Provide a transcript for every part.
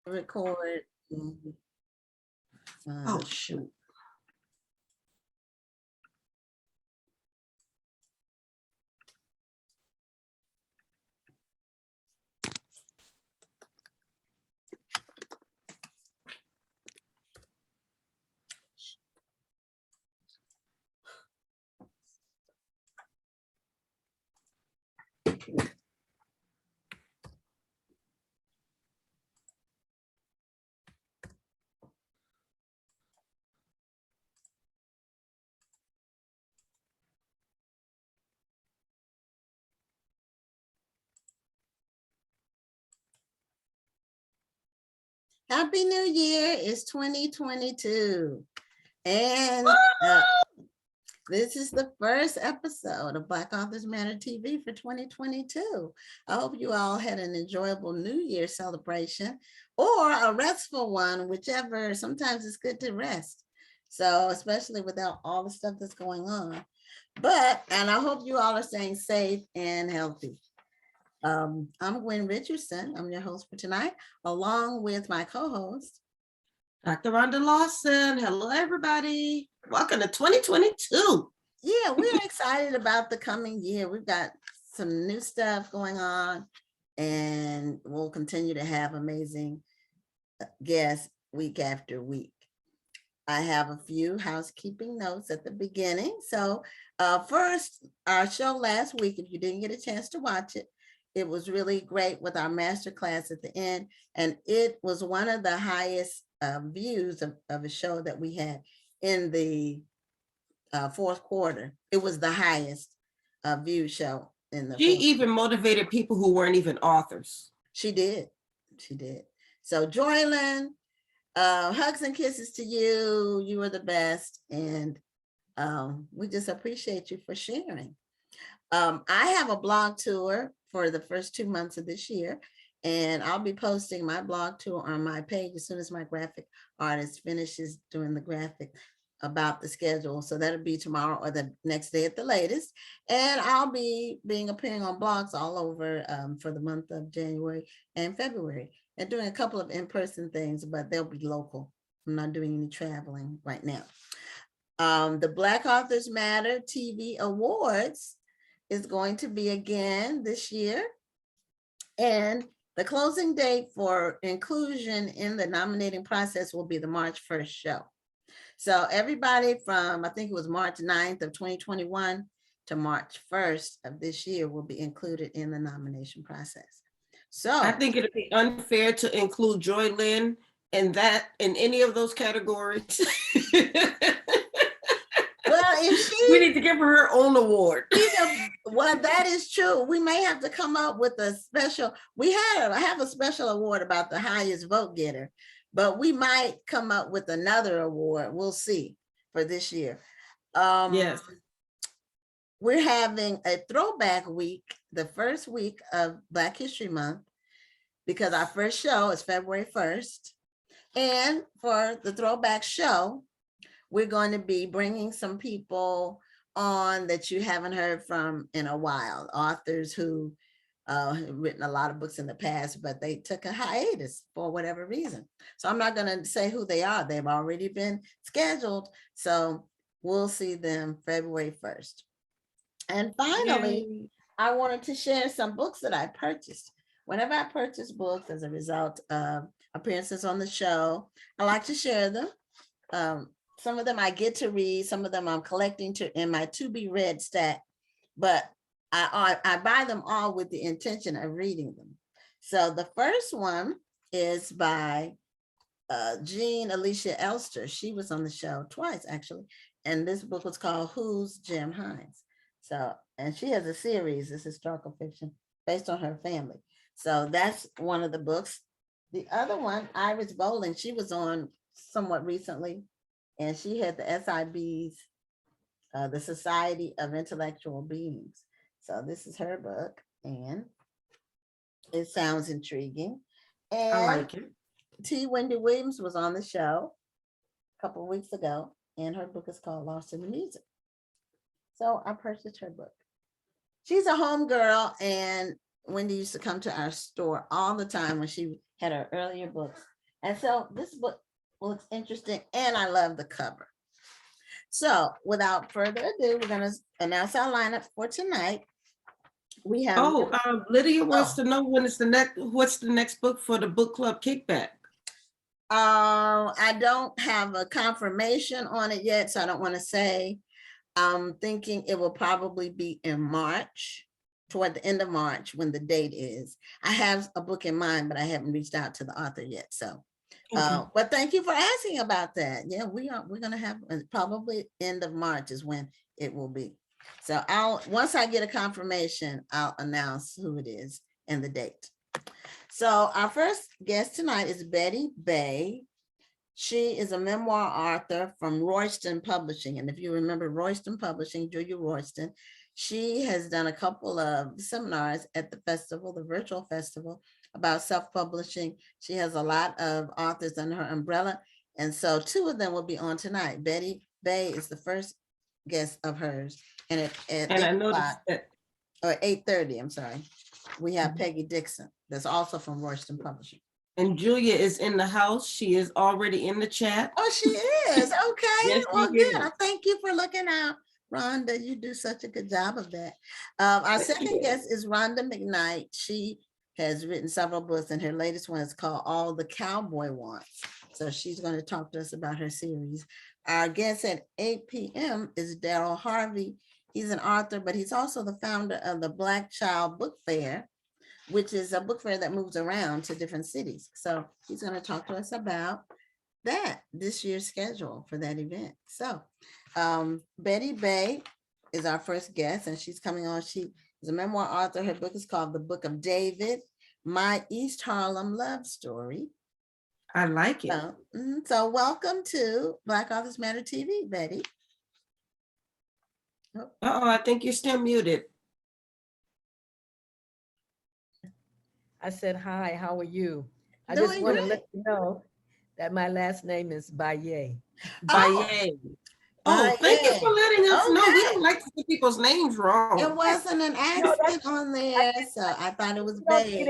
record. Oh, shoot. Happy New Year. It's 2022. And this is the first episode of Black Authors Matter TV for 2022. I hope you all had an enjoyable New Year celebration or a restful one, whichever. Sometimes it's good to rest. So, especially without all the stuff that's going on. And I hope you all are staying safe and healthy. I'm Gwen Richardson. I'm your host for tonight, along with my co-host, Dr. Rhonda Lawson. Hello, everybody. Welcome to 2022. Yeah, we're excited about the coming year. We've got some new stuff going on, and we'll continue to have amazing guests week after week. I have a few housekeeping notes at the beginning. So first, our show last week, if you didn't get a chance to watch it, it was really great with our masterclass at the end. And it was one of the highest views of a show that we had in the fourth quarter. It was the highest view show in the She even motivated people who weren't even authors. She did. So Joylyn, hugs and kisses to you. You are the best. And we just appreciate you for sharing. I have a blog tour for the first 2 months of this year, and I'll be posting my blog tour on my page as soon as my graphic artist finishes doing the graphic about the schedule. So that'll be tomorrow or the next day at the latest. And I'll be appearing on blogs all over for the month of January and February, and doing a couple of in-person things, but they'll be local. I'm not doing any traveling right now. The Black Authors Matter TV Awards is going to be again this year. And the closing date for inclusion in the nominating process will be the March 1st show. So everybody from, I think it was March 9th of 2021 to March 1st of this year will be included in the nomination process. So I think it'd be unfair to include Joylyn in any of those categories. Well, we need to give her own award. Well, that is true. We may have to come up with a special. I have a special award about the highest vote getter, but we might come up with another award. We'll see for this year. Yes. We're having a throwback week, the first week of Black History Month, because our first show is February 1st. And for the throwback show, we're going to be bringing some people on that you haven't heard from in a while, authors who have written a lot of books in the past, but they took a hiatus for whatever reason. So I'm not going to say who they are. They've already been scheduled. So we'll see them February 1st. And finally, yay, I wanted to share some books that I purchased. Whenever I purchase books as a result of appearances on the show, I like to share them. Some of them I get to read, some of them I'm collecting in my to be read stack, but I buy them all with the intention of reading them. So the first one is by Jean Alicia Elster. She was on the show twice, actually. And this book was called Who's Jim Hines? So, and she has a series, this historical fiction based on her family. So that's one of the books. The other one, Iris Bowling, she was on somewhat recently, and she had the SIB's, the Society of Intellectual Beings. So this is her book, and it sounds intriguing. And I like it. T. Wendy Williams was on the show a couple of weeks ago, and her book is called Lost in the Music. So I purchased her book. She's a home girl, and Wendy used to come to our store all the time when she had her earlier books. And so this book looks interesting, and I love the cover. So without further ado, we're going to announce our lineup for tonight. We have Lydia wants to know what's the next book for the book club kickback. I don't have a confirmation on it yet, so I don't want to say. I'm thinking it will probably be in March, toward the end of March, when the date is. I have a book in mind, but I haven't reached out to the author yet. So, but thank you for asking about that. Yeah, we're gonna have probably end of March is when it will be. So once I get a confirmation, I'll announce who it is and the date. So our first guest tonight is Baye. She is a memoir author from Royston Publishing. And if you remember Royston Publishing, Julia Royston, she has done a couple of seminars at the festival, the virtual festival, about self-publishing. She has a lot of authors under her umbrella. And so 2 of them will be on tonight. Baye is the first guest of hers. And at I noticed that. Or 8:30, I'm sorry. We have Peggy Dixon, that's also from Royston Publishing. And Julia is in the house. She is already in the chat. Oh, she is. Okay. Yes, Well, good. I thank you for looking out. Rhonda, you do such a good job of that. Our second guest is Rhonda McKnight. She has written several books, and her latest one is called All the Cowboy Wants. So she's going to talk to us about her series. Our guest at 8 p.m. is Darryl Harvey. He's an author, but he's also the founder of the Black Child Book Fair, which is a book fair that moves around to different cities. So he's going to talk to us about that, this year's schedule for that event. So Baye is our first guest, and she's coming on. She is a memoir author. Her book is called The Book of David, My East Harlem Love Story. I like it. So welcome to Black Authors Matter TV, Baye. I think you're still muted. I said, hi, how are you? I Doing just want to great. let you know that my last name is Baye. Baye. Oh, thank you for letting us know. We don't like to see people's names wrong. It wasn't an accent on there, so I thought it was Baye.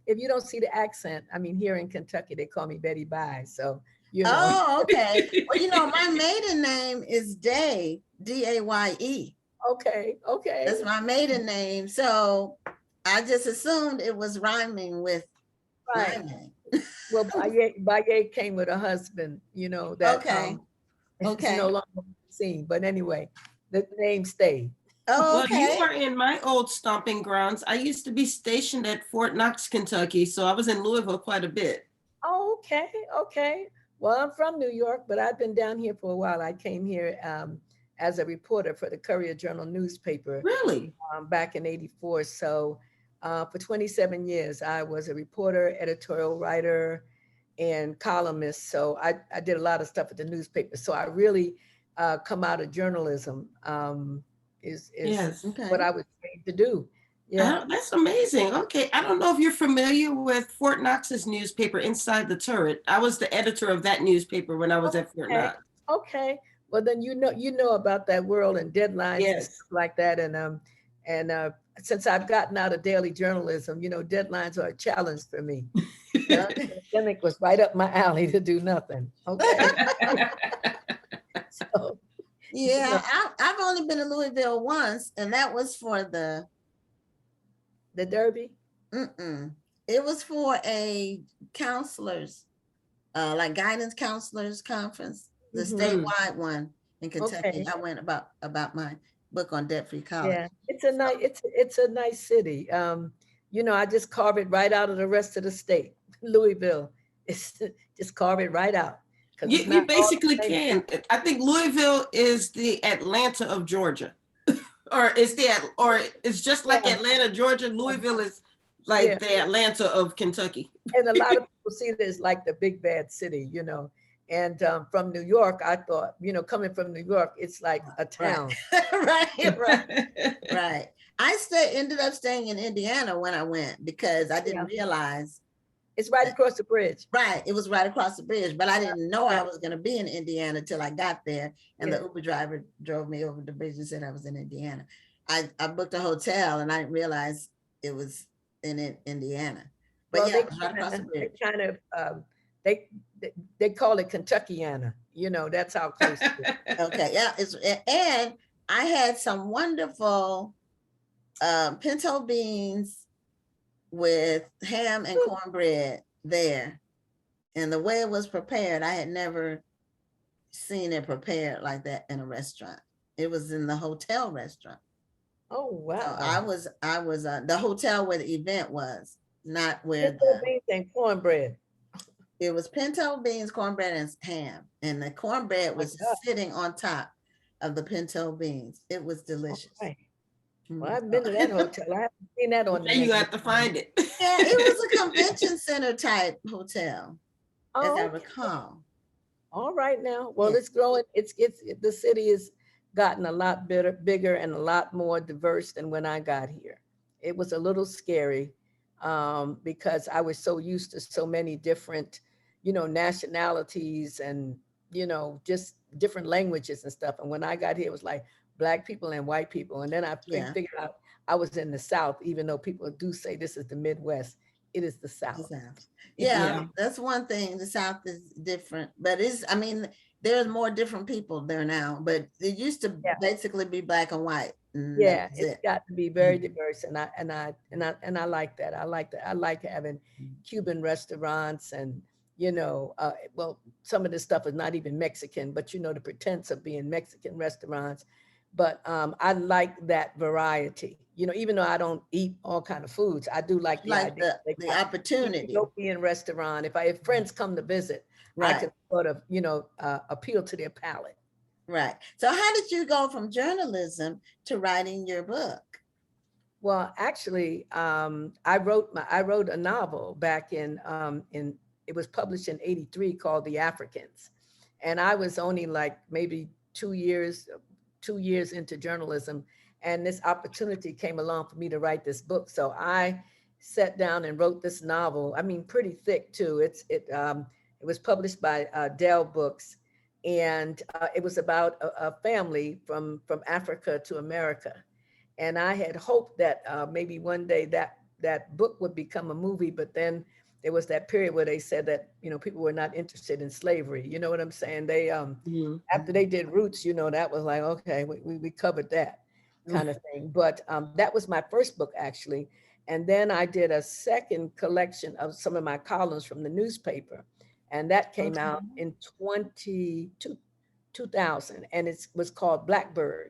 If you don't see the accent, I mean, here in Kentucky, they call me Betty Baye. So, you know. Oh, okay. Well, you know, my maiden name is Day, Daye. Okay. That's my maiden name. So I just assumed it was rhyming with my name. Well, Baye came with a husband, you know, that Okay. is no longer seen. But anyway, the name stayed. Oh, Well, you okay. are in my old stomping grounds. I used to be stationed at Fort Knox, Kentucky, so I was in Louisville quite a bit. Oh, okay. Well, I'm from New York, but I've been down here for a while. I came here as a reporter for the Courier Journal newspaper. Really? Back in '84. So for 27 years, I was a reporter, editorial writer, and columnist. So I did a lot of stuff at the newspaper. So I really come out of journalism is what I was trained to do. Yeah. That's amazing. Okay. I don't know if you're familiar with Fort Knox's newspaper, Inside the Turret. I was the editor of that newspaper when I was at Fort Knox. Okay. Well, then you know about that world and deadlines and stuff like that. And since I've gotten out of daily journalism, you know, deadlines are a challenge for me. The pandemic was right up my alley to do nothing. Okay. So, yeah, I've only been to Louisville once, and that was for the Derby. It was for a counselors, like guidance counselors conference, the statewide one in Kentucky. Okay. I went about my book on debt-free college. Yeah, it's a nice city. You know, I just carve it right out of the rest of the state. Louisville, it's just carve it right out. You basically can. I think Louisville is the Atlanta of Georgia, or it's just like Atlanta, Georgia. Louisville is like the Atlanta of Kentucky. And a lot of people see it as like the big bad city, you know. And from New York, I thought, you know, coming from New York, it's like a town. Right. I ended up staying in Indiana when I went because I didn't realize. It's right across the bridge. Right. It was right across the bridge, but I didn't know I was going to be in Indiana till I got there. And the Uber driver drove me over the bridge and said I was in Indiana. I booked a hotel and I didn't realize it was in Indiana. But well, yeah, it was right across the bridge. They kind of they call it Kentuckiana. You know, that's how close it is. Okay, yeah, and I had some wonderful pinto beans with ham and cornbread there. And the way it was prepared, I had never seen it prepared like that in a restaurant. It was in the hotel restaurant. Oh, So wow. I was the hotel where the event was, not where Pinto beans and cornbread. it was pinto beans, cornbread, and ham. And the cornbread My was God. sitting on top of the pinto beans. It was delicious. Right. Well, Mm. I've been to that hotel. I haven't seen that on the Then you menu. have to find it. Yeah, it was a convention center type hotel, as I Oh, recall. all right now. Well, Yeah. it's growing. The city has gotten a lot bigger and a lot more diverse than when I got here. It was a little scary because I was so used to so many different, nationalities and, just different languages and stuff. And when I got here, it was like Black people and white people. And then I Yeah. figured out I was in the South, even though people do say this is the Midwest. It is the The South. South. Yeah, Yeah. that's one thing. The South is different, but I mean, there's more different people there now, but it used to Yeah. basically be black and white. And that Yeah, was it's it. got to be very diverse, and I like that. I like that. I like having Cuban restaurants, and well, some of this stuff is not even Mexican, but the pretense of being Mexican restaurants. But I like that variety. Even though I don't eat all kind of foods, I do like the Like idea they the got opportunity. Ethiopian restaurant. If friends come to visit, I Right, can sort of appeal to their palate. right. So how did you go from journalism to writing your book? Well, actually, I wrote a novel back in it was published in '83 called The Africans, and I was only like maybe 2 years into journalism, and this opportunity came along for me to write this book. So I sat down and wrote this novel. I mean, pretty thick too. It was published by Dell Books, and it was about a family from Africa to America. And I had hoped that maybe one day that book would become a movie, but then there was that period where they said that people were not interested in slavery. You know what I'm saying? They Mhm. after they did Roots, that was like, okay, we covered that kind of thing. But that was my first book actually, and then I did a second collection of some of my columns from the newspaper, and that came out in 2000, and it was called Blackbird.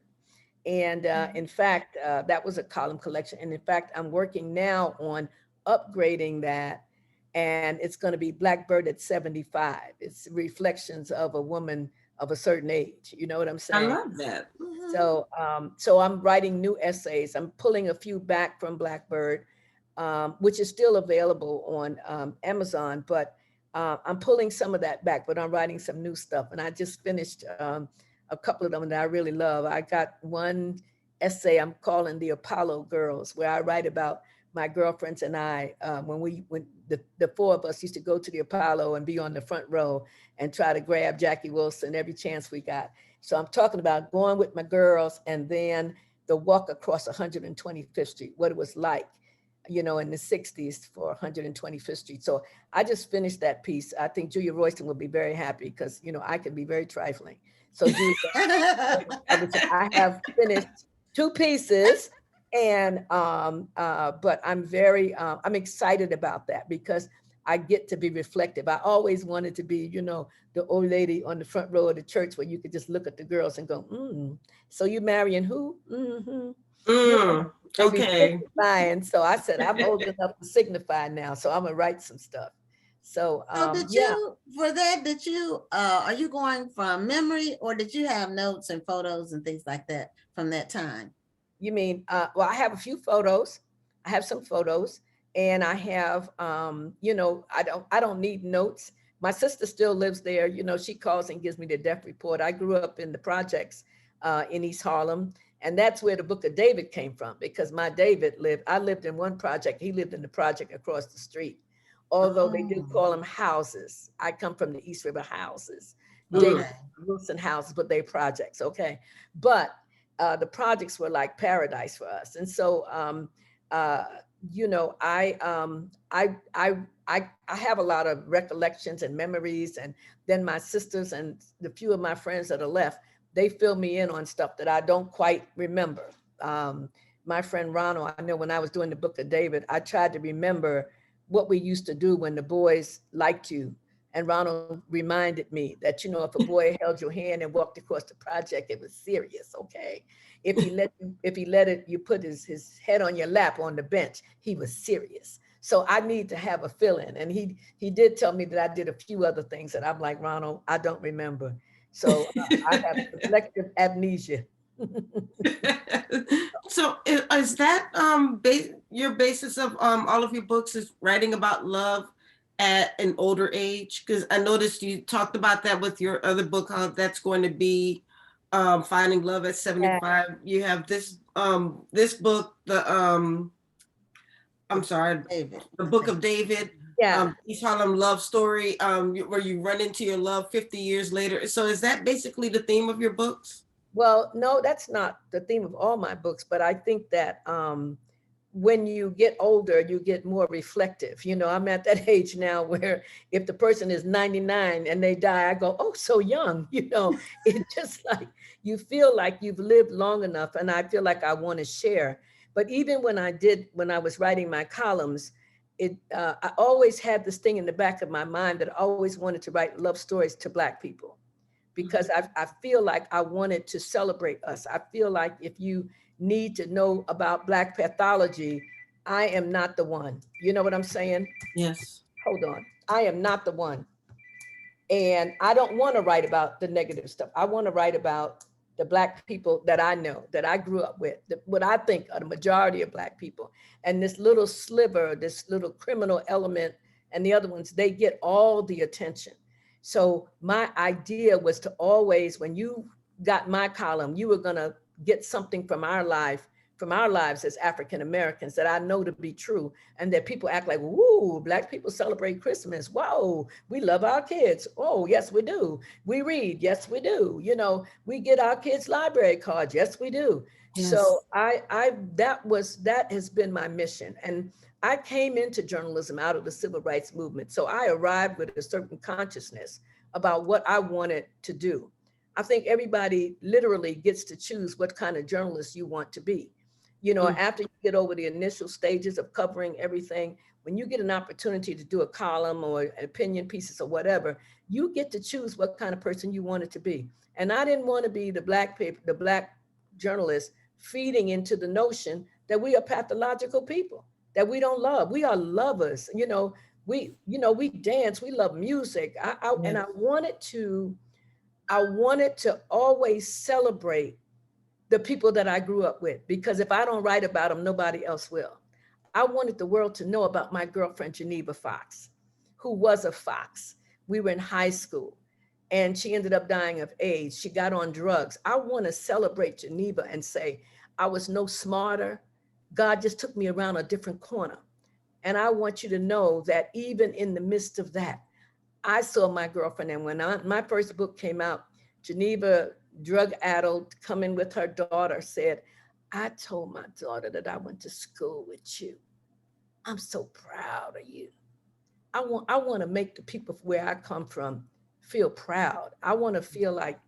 And in fact, that was a column collection. And in fact, I'm working now on upgrading that. And it's going to be Blackbird at 75. It's reflections of a woman of a certain age. You know what I'm I saying? love that. Mhm. So I'm writing new essays. I'm pulling a few back from Blackbird, which is still available on Amazon. But I'm pulling some of that back, but I'm writing some new stuff. And I just finished a couple of them that I really love. I got one essay I'm calling The Apollo Girls, where I write about my girlfriends and I, when the four of us used to go to the Apollo and be on the front row and try to grab Jackie Wilson every chance we got. So I'm talking about going with my girls and then the walk across 125th Street, what it was like, in the 60s for 125th Street. So I just finished that piece. I think Julia Royston will be very happy because, I can be very trifling. So Julia, I have finished 2 pieces, and but I'm excited about that because I get to be reflective. I always wanted to be, the old lady on the front row of the church where you could just look at the girls and go, so you marrying who? Mm-hmm. And be Okay. signifying. So I said, I'm old enough to signify now. So I'm gonna write some stuff. So So did you, for that, are you going from memory or did you have notes and photos and things like that from that time? You mean, well, I have a few photos. I have some photos, and I have, I don't need notes. My sister still lives there. She calls and gives me the death report. I grew up in the projects in East Harlem, and that's where the Book of David came from because I lived in one project. He lived in the project across the street. Although they do call them houses. I come from the East River houses. David Okay. Wilson houses, but they projects, okay? But the projects were like paradise for us. And so you know, I have a lot of recollections and memories, and then my sisters and the few of my friends that are left, they fill me in on stuff that I don't quite remember. Um, my friend Ronald, I know when I was doing the Book of David, I tried to remember what we used to do when the boys liked you. And Ronald reminded me that, you know, if a boy held your hand and walked across the project, it was serious, okay? If he let it, you put his head on your lap on the bench, he was serious. So I need to have a fill-in. And he did tell me that I did a few other things that I'm like, Ronald, I don't remember. So I have selective amnesia. So is that your basis of all of your books is writing about love at an older age? Because I noticed you talked about that with your other book, how that's going to be Finding Love at 75. You have this book, I'm sorry, David. the Book of David, Yeah. East Harlem Love Story, where you run into your love 50 years later. So is that basically the theme of your books? Well, no, that's not the theme of all my books, but I think that when you get older, you get more reflective. You know, I'm at that age now where if the person is 99 and they die, I go, oh, so young. You know, it just like you feel like you've lived long enough, and I feel like I want to share. But even when I was writing my columns, I always had this thing in the back of my mind that I always wanted to write love stories to Black people, because I feel like I wanted to celebrate us. I feel like if you need to know about Black pathology, I am not the one. You know what I'm saying? Yes. Hold on. I am not the one. And I don't want to write about the negative stuff. I want to write about the Black people that I know, that I grew up with, what I think are the majority of Black people. And this little sliver, this little criminal element, and the other ones, they get all the attention. So my idea was to always, when you got my column, you were going to get something from our life, from our lives as African Americans, that I know to be true, and that people act like, woo, Black people celebrate Christmas. Whoa, we love our kids. Oh, yes, we do. We read. Yes, we do. You know, we get our kids library cards. Yes, we do. Yes. So that has been my mission. And I came into journalism out of the civil rights movement. So I arrived with a certain consciousness about what I wanted to do. I think everybody literally gets to choose what kind of journalist you want to be. You know, after you get over the initial stages of covering everything, when you get an opportunity to do a column or opinion pieces or whatever, you get to choose what kind of person you want it to be. And I didn't want to be the Black journalist feeding into the notion that we are pathological people, that we don't love. We are lovers. You know, we dance, we love music. And I wanted to always celebrate the people that I grew up with, because if I don't write about them, nobody else will. I wanted the world to know about my girlfriend, Geneva Fox, who was a Fox. We were in high school and she ended up dying of AIDS. She got on drugs. I want to celebrate Geneva and say, I was no smarter. God just took me around a different corner. And I want you to know that even in the midst of that, I saw my girlfriend. And when my first book came out, Geneva, drug-addled, coming with her daughter, said, I told my daughter that I went to school with you. I'm so proud of you. I want to make the people where I come from feel proud. I want to feel like,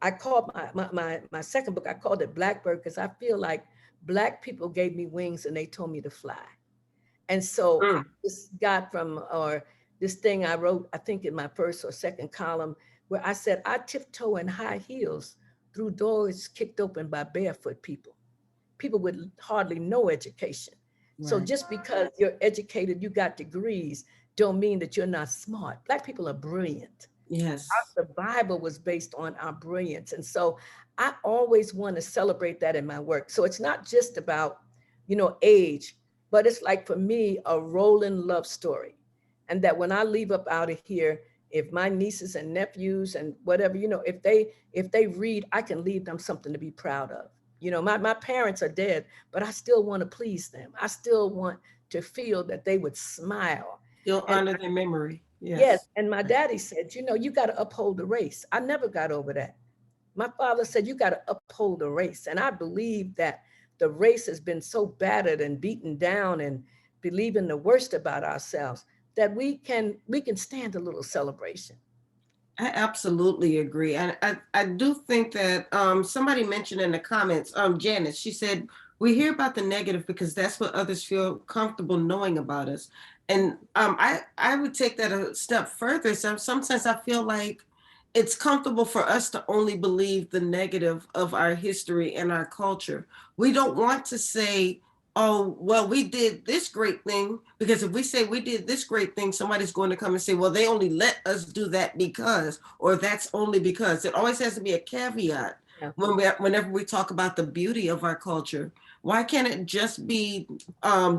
I called my second book, I called it Blackbird, because I feel like Black people gave me wings and they told me to fly. And so I just got from, or this thing I wrote, I think in my first or second column, where I said, I tiptoe in high heels through doors kicked open by barefoot people with hardly no education. Right. So just because you're educated, you got degrees, don't mean that you're not smart. Black people are brilliant. Yes. The Bible was based on our brilliance. And so I always want to celebrate that in my work. So it's not just about, age, but it's like, for me, a rolling love story. And that when I leave up out of here, if my nieces and nephews and whatever, if they read, I can leave them something to be proud of. My parents are dead, but I still want to please them. I still want to feel that they would smile. You'll honor their memory. Yes. And my daddy said, you got to uphold the race. I never got over that. My father said, you got to uphold the race. And I believe that the race has been so battered and beaten down and believing the worst about ourselves that we can stand a little celebration. I absolutely agree. And I do think that somebody mentioned in the comments, Janice, she said, we hear about the negative because that's what others feel comfortable knowing about us. And I would take that a step further. So sometimes I feel like it's comfortable for us to only believe the negative of our history and our culture. We don't want to say, oh, well, we did this great thing, because if we say we did this great thing, somebody's going to come and say, well, they only let us do that because, or that's only because. It always has to be a caveat. Yeah. Whenever we talk about the beauty of our culture. Why can't it just be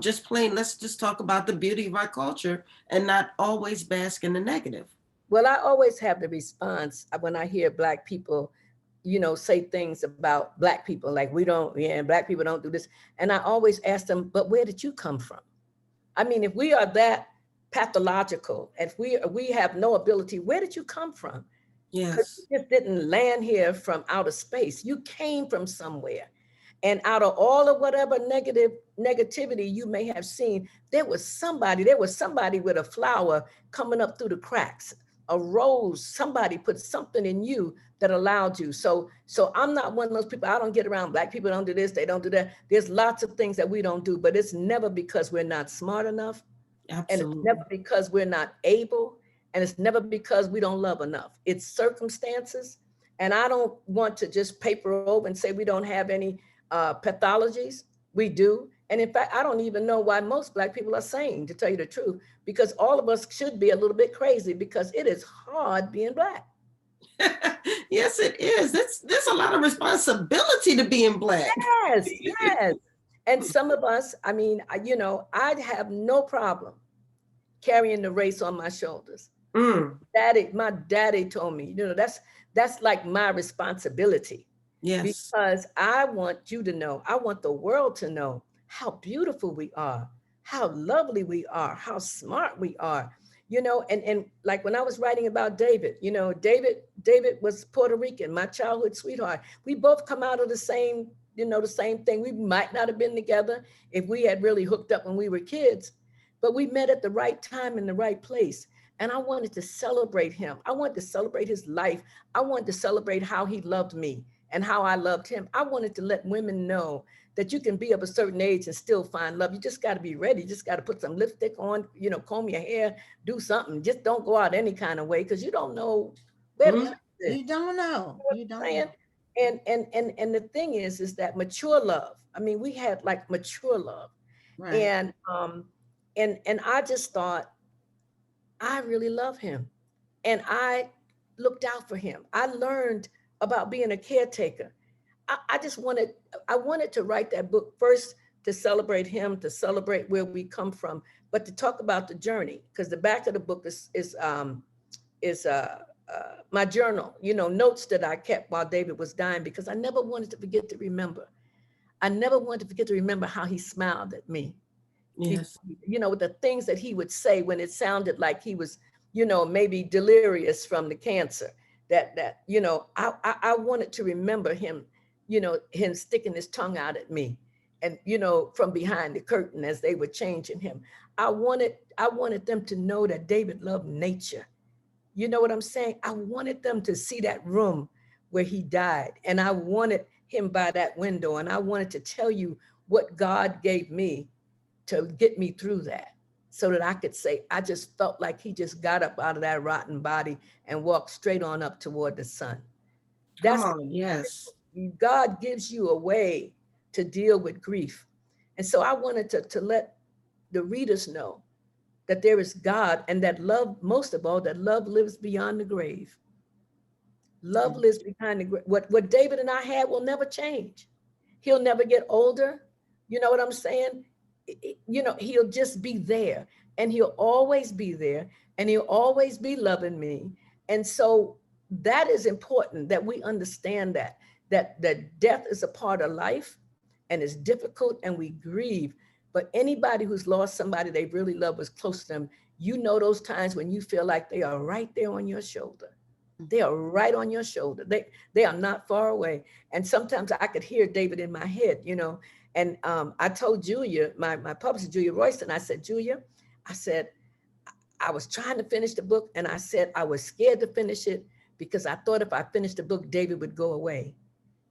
just plain, let's just talk about the beauty of our culture and not always bask in the negative? Well, I always have the response when I hear Black people, say things about Black people, like Black people don't do this. And I always ask them, but where did you come from? I mean, if we are that pathological, if we have no ability, where did you come from? Yes. You just didn't land here from outer space. You came from somewhere. And out of all of whatever negativity you may have seen, there was somebody with a flower coming up through the cracks, a rose. Somebody put something in you that allowed you. So I'm not one of those people. I don't get around Black people don't do this, they don't do that. There's lots of things that we don't do, but it's never because we're not smart enough. Absolutely. And it's never because we're not able. And it's never because we don't love enough. It's circumstances. And I don't want to just paper over and say we don't have any pathologies. We do. And in fact, I don't even know why most Black people are sane, to tell you the truth, because all of us should be a little bit crazy, because it is hard being Black. Yes, it is. There's a lot of responsibility to being Black. Yes, yes. And some of us, I mean, I'd have no problem carrying the race on my shoulders. My daddy told me, that's like my responsibility. Yes. Because I want you to know, I want the world to know how beautiful we are, how lovely we are, how smart we are, and like when I was writing about David, David was Puerto Rican, my childhood sweetheart. We both come out of the same thing. We might not have been together if we had really hooked up when we were kids, but we met at the right time in the right place. And I wanted to celebrate him. I wanted to celebrate his life. I wanted to celebrate how he loved me and how I loved him. I wanted to let women know that you can be of a certain age and still find love. You just got to be ready. You just got to put some lipstick on, comb your hair, do something. Just don't go out any kind of way, because you don't know where to You don't know. You don't know. And the thing is that mature love. I mean, we had like mature love. Right. And I just thought, I really love him. And I looked out for him. I learned about being a caretaker. I wanted to write that book first to celebrate him, to celebrate where we come from, but to talk about the journey, because the back of the book is my journal, notes that I kept while David was dying, because I never wanted to forget to remember. I never wanted to forget to remember how he smiled at me. Yes. The things that he would say when it sounded like he was, maybe delirious from the cancer, that I wanted to remember him, him sticking his tongue out at me, and, from behind the curtain as they were changing him. I wanted them to know that David loved nature. You know what I'm saying? I wanted them to see that room where he died, and I wanted him by that window, and I wanted to tell you what God gave me to get me through that, so that I could say, I just felt like he just got up out of that rotten body and walked straight on up toward the sun. Come on, yes. God gives you a way to deal with grief. And so I wanted to let the readers know that there is God, and that love, most of all, that love lives beyond the grave. Love lives behind the grave. What David and I had will never change. He'll never get older. You know what I'm saying? He'll just be there, and he'll always be there, and he'll always be loving me. And so that is important, that we understand that death is a part of life, and it's difficult, and we grieve. But anybody who's lost somebody they really love, was close to them, those times when you feel like they are right there on your shoulder. They are right on your shoulder. They are not far away. And sometimes I could hear David in my head, And I told Julia, my publisher, Julia Royston, I said, Julia, I said, I was trying to finish the book, and I said I was scared to finish it because I thought if I finished the book, David would go away.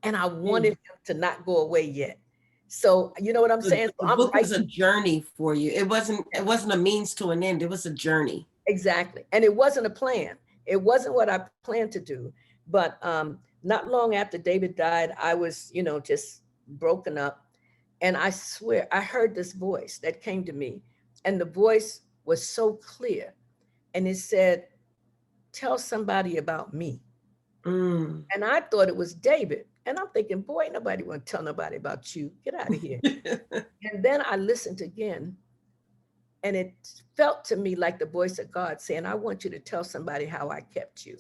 And I wanted him to not go away yet. So you know what I'm saying? So The book was a journey for you. It wasn't a means to an end. It was a journey. Exactly. And it wasn't a plan. It wasn't what I planned to do. But not long after David died, I was, you know, just broken up. And I swear, I heard this voice that came to me. And the voice was so clear. And it said, tell somebody about me. And I thought it was David. And I'm thinking, boy, nobody want to tell nobody about you. Get out of here. And then I listened again. And it felt to me like the voice of God saying, I want you to tell somebody how I kept you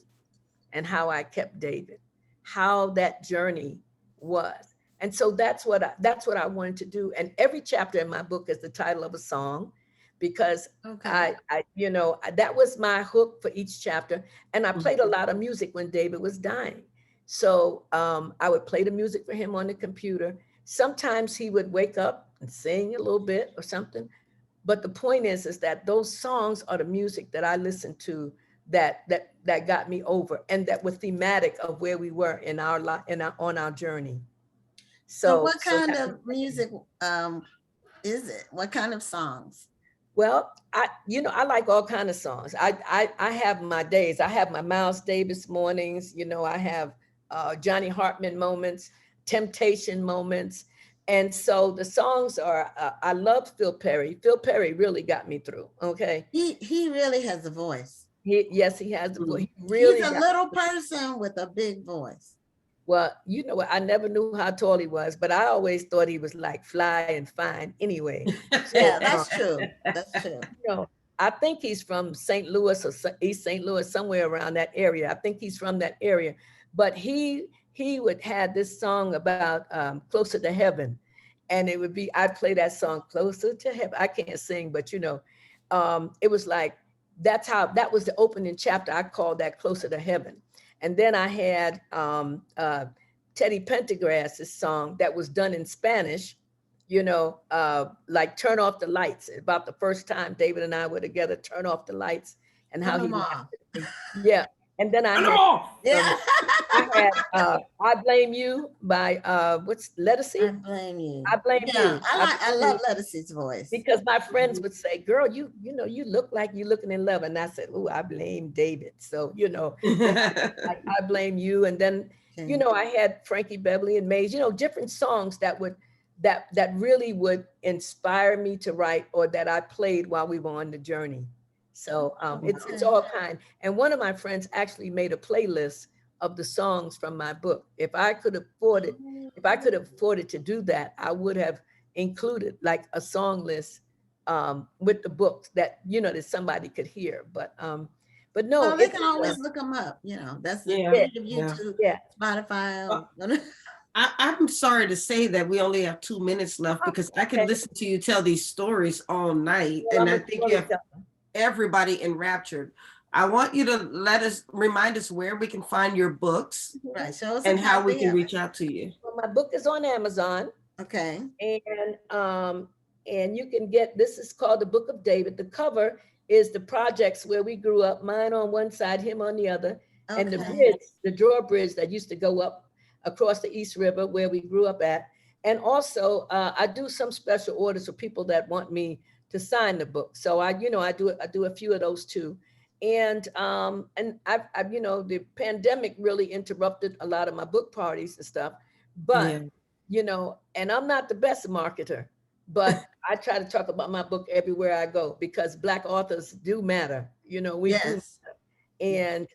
and how I kept David, how that journey was. And so that's what I wanted to do. And every chapter in my book is the title of a song, because I you know, that was my hook for each chapter. And I played a lot of music when David was dying. So I would play the music for him on the computer. Sometimes he would wake up and sing a little bit or something. But the point is that those songs are the music that I listened to that got me over, and that were thematic of where we were in our life, on our journey. So what kind of music is it? What kind of songs? Well, I like all kinds of songs. I have my days. I have my Miles Davis mornings. You know, I have Johnny Hartman moments, Temptation moments. And so the songs are, I love Phil Perry. Phil Perry really got me through, okay? He really has a voice. Yes, he has a voice. He's a little person with a big voice. Well, you know what? I never knew how tall he was, but I always thought he was like fly and fine anyway. Yeah, that's true. That's true. You know, I think he's from St. Louis or East St. Louis, somewhere around that area. I think he's from that area. But he would have this song about Closer to Heaven. And it would be, I'd play that song, Closer to Heaven. I can't sing, but you know, it was like, that was the opening chapter. I called that Closer to Heaven. And then I had Teddy Pendergrass's song that was done in Spanish, you know, like Turn Off the Lights. About the first time David and I were together, Turn Off the Lights, and how he, yeah. And then I had I Blame You by what's Lettucey? I Blame You. I Blame You. I love Lettucey's voice. Because my friends would say, girl, you know, you look like you're looking in love. And I said, oh, I blame David. So, you know, I Blame You. And then, you know, I had Frankie Beverly and Mays, you know, different songs that really would inspire me to write, or that I played while we were on the journey. So it's all kind. And one of my friends actually made a playlist of the songs from my book. If I could afford it to do that, I would have included like a song list with the books that, you know, that somebody could hear. But no, well, they can always look them up. You know, that's the YouTube, Spotify. I'm sorry to say that we only have 2 minutes left, because I can listen to you tell these stories all night, and I think you have everybody enraptured. I want you to remind us where we can find your books, right? And how we can reach out to you. Well, my book is on Amazon. Okay. And you can get, this is called The Book of David. The cover is the projects where we grew up, mine on one side, him on the other. Okay. And the bridge, the drawbridge that used to go up across the East River where we grew up at. And also I do some special orders for people that want me to sign the book. So I do a few of those too. And I've you know, the pandemic really interrupted a lot of my book parties and stuff, but you know, and I'm not the best marketer, but I try to talk about my book everywhere I go, because Black authors do matter. You know, we do. And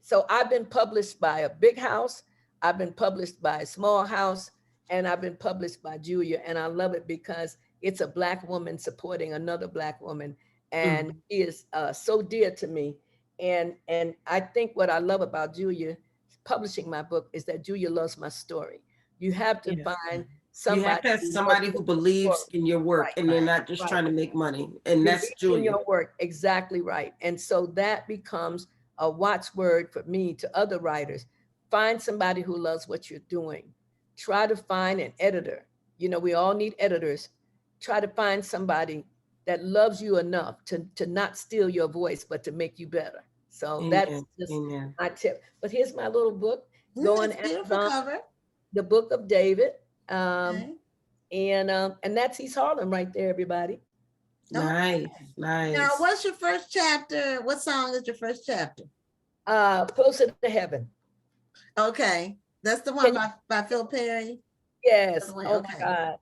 so I've been published by a big house, I've been published by a small house, and I've been published by Julia, and I love it because it's a Black woman supporting another Black woman, and she is so dear to me. And I think what I love about Julia publishing my book is that Julia loves my story. You have to find somebody. You have to have somebody who believes in your work, and they're not just trying to make money. And that's Julia. In your work, exactly right. And so that becomes a watchword for me to other writers. Find somebody who loves what you're doing. Try to find an editor We all need editors. Try to find somebody that loves you enough to not steal your voice, but to make you better. So that's Amen. just Amen. my tip. But here's my little book. Go on It's beautiful Amazon, cover. The Book of David. Okay. And that's East Harlem right there, everybody. Nice, Now, nice. what's your first chapter? What song is your first chapter? Closer to Heaven. Okay, that's the Can one by Phil Perry. Yes. That's the one, Oh okay. my God.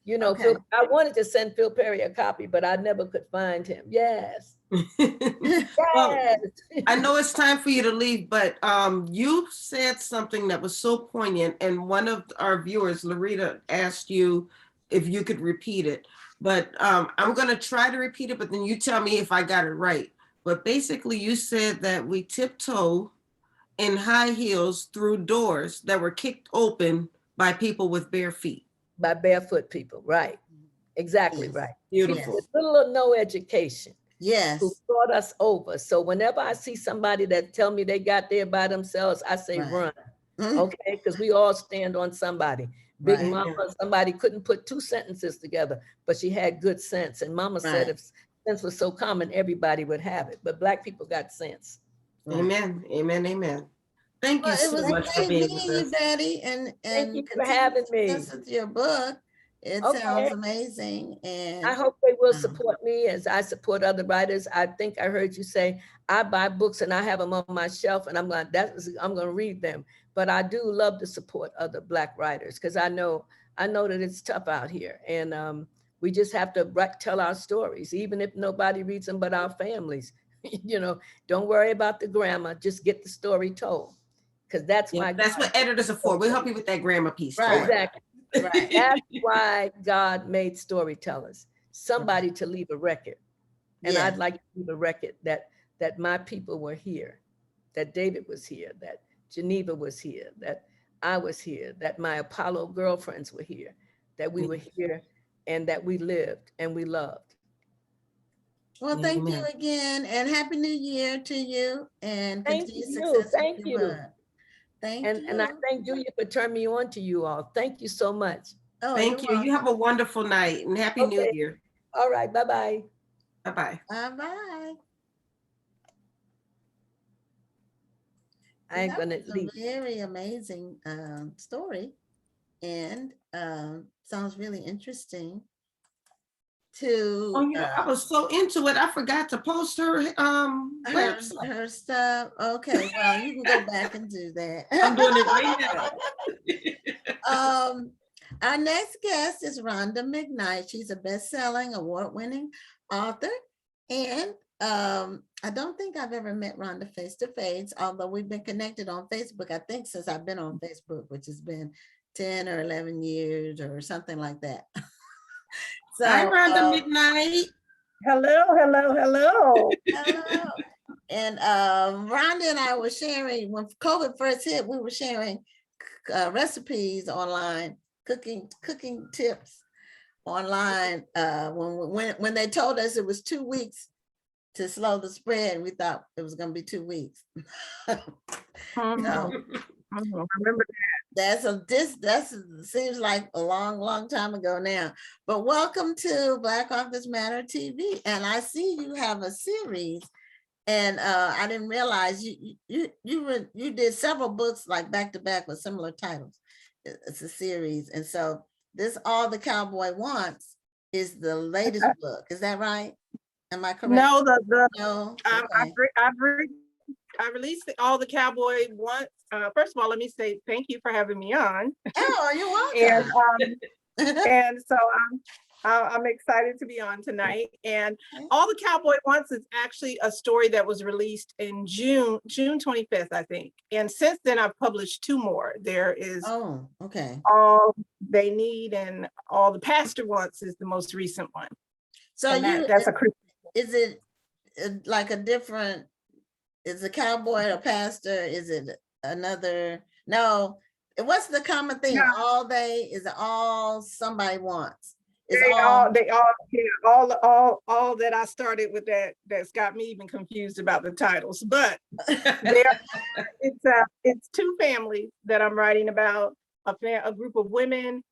Okay. Phil, I wanted to send Phil Perry a copy, but I never could find him. Yes. Well, Yes. I know it's time for you to leave, but you said something that was so poignant, and one of our viewers, Larita, asked you if you could repeat it. But I'm going to try to repeat it, but then you tell me if I got it right. But basically, you said that we tiptoe in high heels through doors that were kicked open by people with bare feet. By barefoot people, right. Exactly Yes. right. Beautiful. With little or no education. Yes. Who brought us over. So whenever I see somebody that tell me they got there by themselves, I say Right. run. Mhm. Okay, because we all stand on somebody. Big Right. Mama, somebody couldn't put two sentences together, but she had good sense. And Mama said Right. if sense was so common, everybody would have it. But Black people got sense. Right. Amen. Amen. Amen. Thank you Well, it so was much for great being meeting with you, us. Betty, and Thank you for continue having me. success with your book. It Okay. sounds amazing, and I hope they will support me as I support other writers. I think I heard you say I buy books and I have them on my shelf, and I'm going to read them. But I do love to support other Black writers because I know that it's tough out here, and we just have to tell our stories, even if nobody reads them but our families. Don't worry about the grammar, just get the story told, because that's Yeah, why that's what editors are for. We'll help you with that grammar piece. Right. Exactly. right. That's why God made storytellers, somebody to leave a record. And Yes. I'd like to leave a record that my people were here, that David was here, that Geneva was here, that I was here, that my Apollo girlfriends were here, that we were here, and that we lived and we loved. Well, thank Amen. you again, and Happy New Year to you, and Thank continued you. success. Thank with you. your book. Thank you. And I thank Julia for turning me on to you all. Thank you so much. Oh, Thank you. You have a wonderful night and Happy New Okay. Year. All right. Bye-bye. Bye-bye. Bye-bye. I'm That going was to a leave. very amazing story, and sounds really interesting. Oh, I was so into it. I forgot to post her website. Her stuff. Okay, well, you can go back and do that. I'm doing it right now. Our next guest is Rhonda McKnight. She's a best-selling, award-winning author, and I don't think I've ever met Rhonda face-to-face, although we've been connected on Facebook, I think since I've been on Facebook, which has been 10 or 11 years or something like that. So, Hi, Rhonda McKnight. Hello. hello. And Rhonda and I were sharing, when COVID first hit, we were sharing recipes online, cooking tips online. When they told us it was 2 weeks to slow the spread, we thought it was going to be 2 weeks. I remember That seems like a long time ago now. But welcome to Black Authors Matter TV, and I see you have a series. And I didn't realize you did several books like back to back with similar titles. It's a series, and so this All the Cowboy Wants is the latest book. Is that right? Am I correct? No, No. I released All the Cowboy Wants. First of all, let me say thank you for having me on. Oh, you're welcome. And so I'm excited to be on tonight. And All the Cowboy Wants is actually a story that was released in June 25th, I think. And since then, I've published 2 more. There is All They Need, and All the Pastor Wants is the most recent one. So that's a Christian. Is it like a different? Is a cowboy a pastor? Is it another? No. What's the common thing? No. All somebody wants. All that I started with that's got me even confused about the titles. But it's 2 families that I'm writing about, a group of women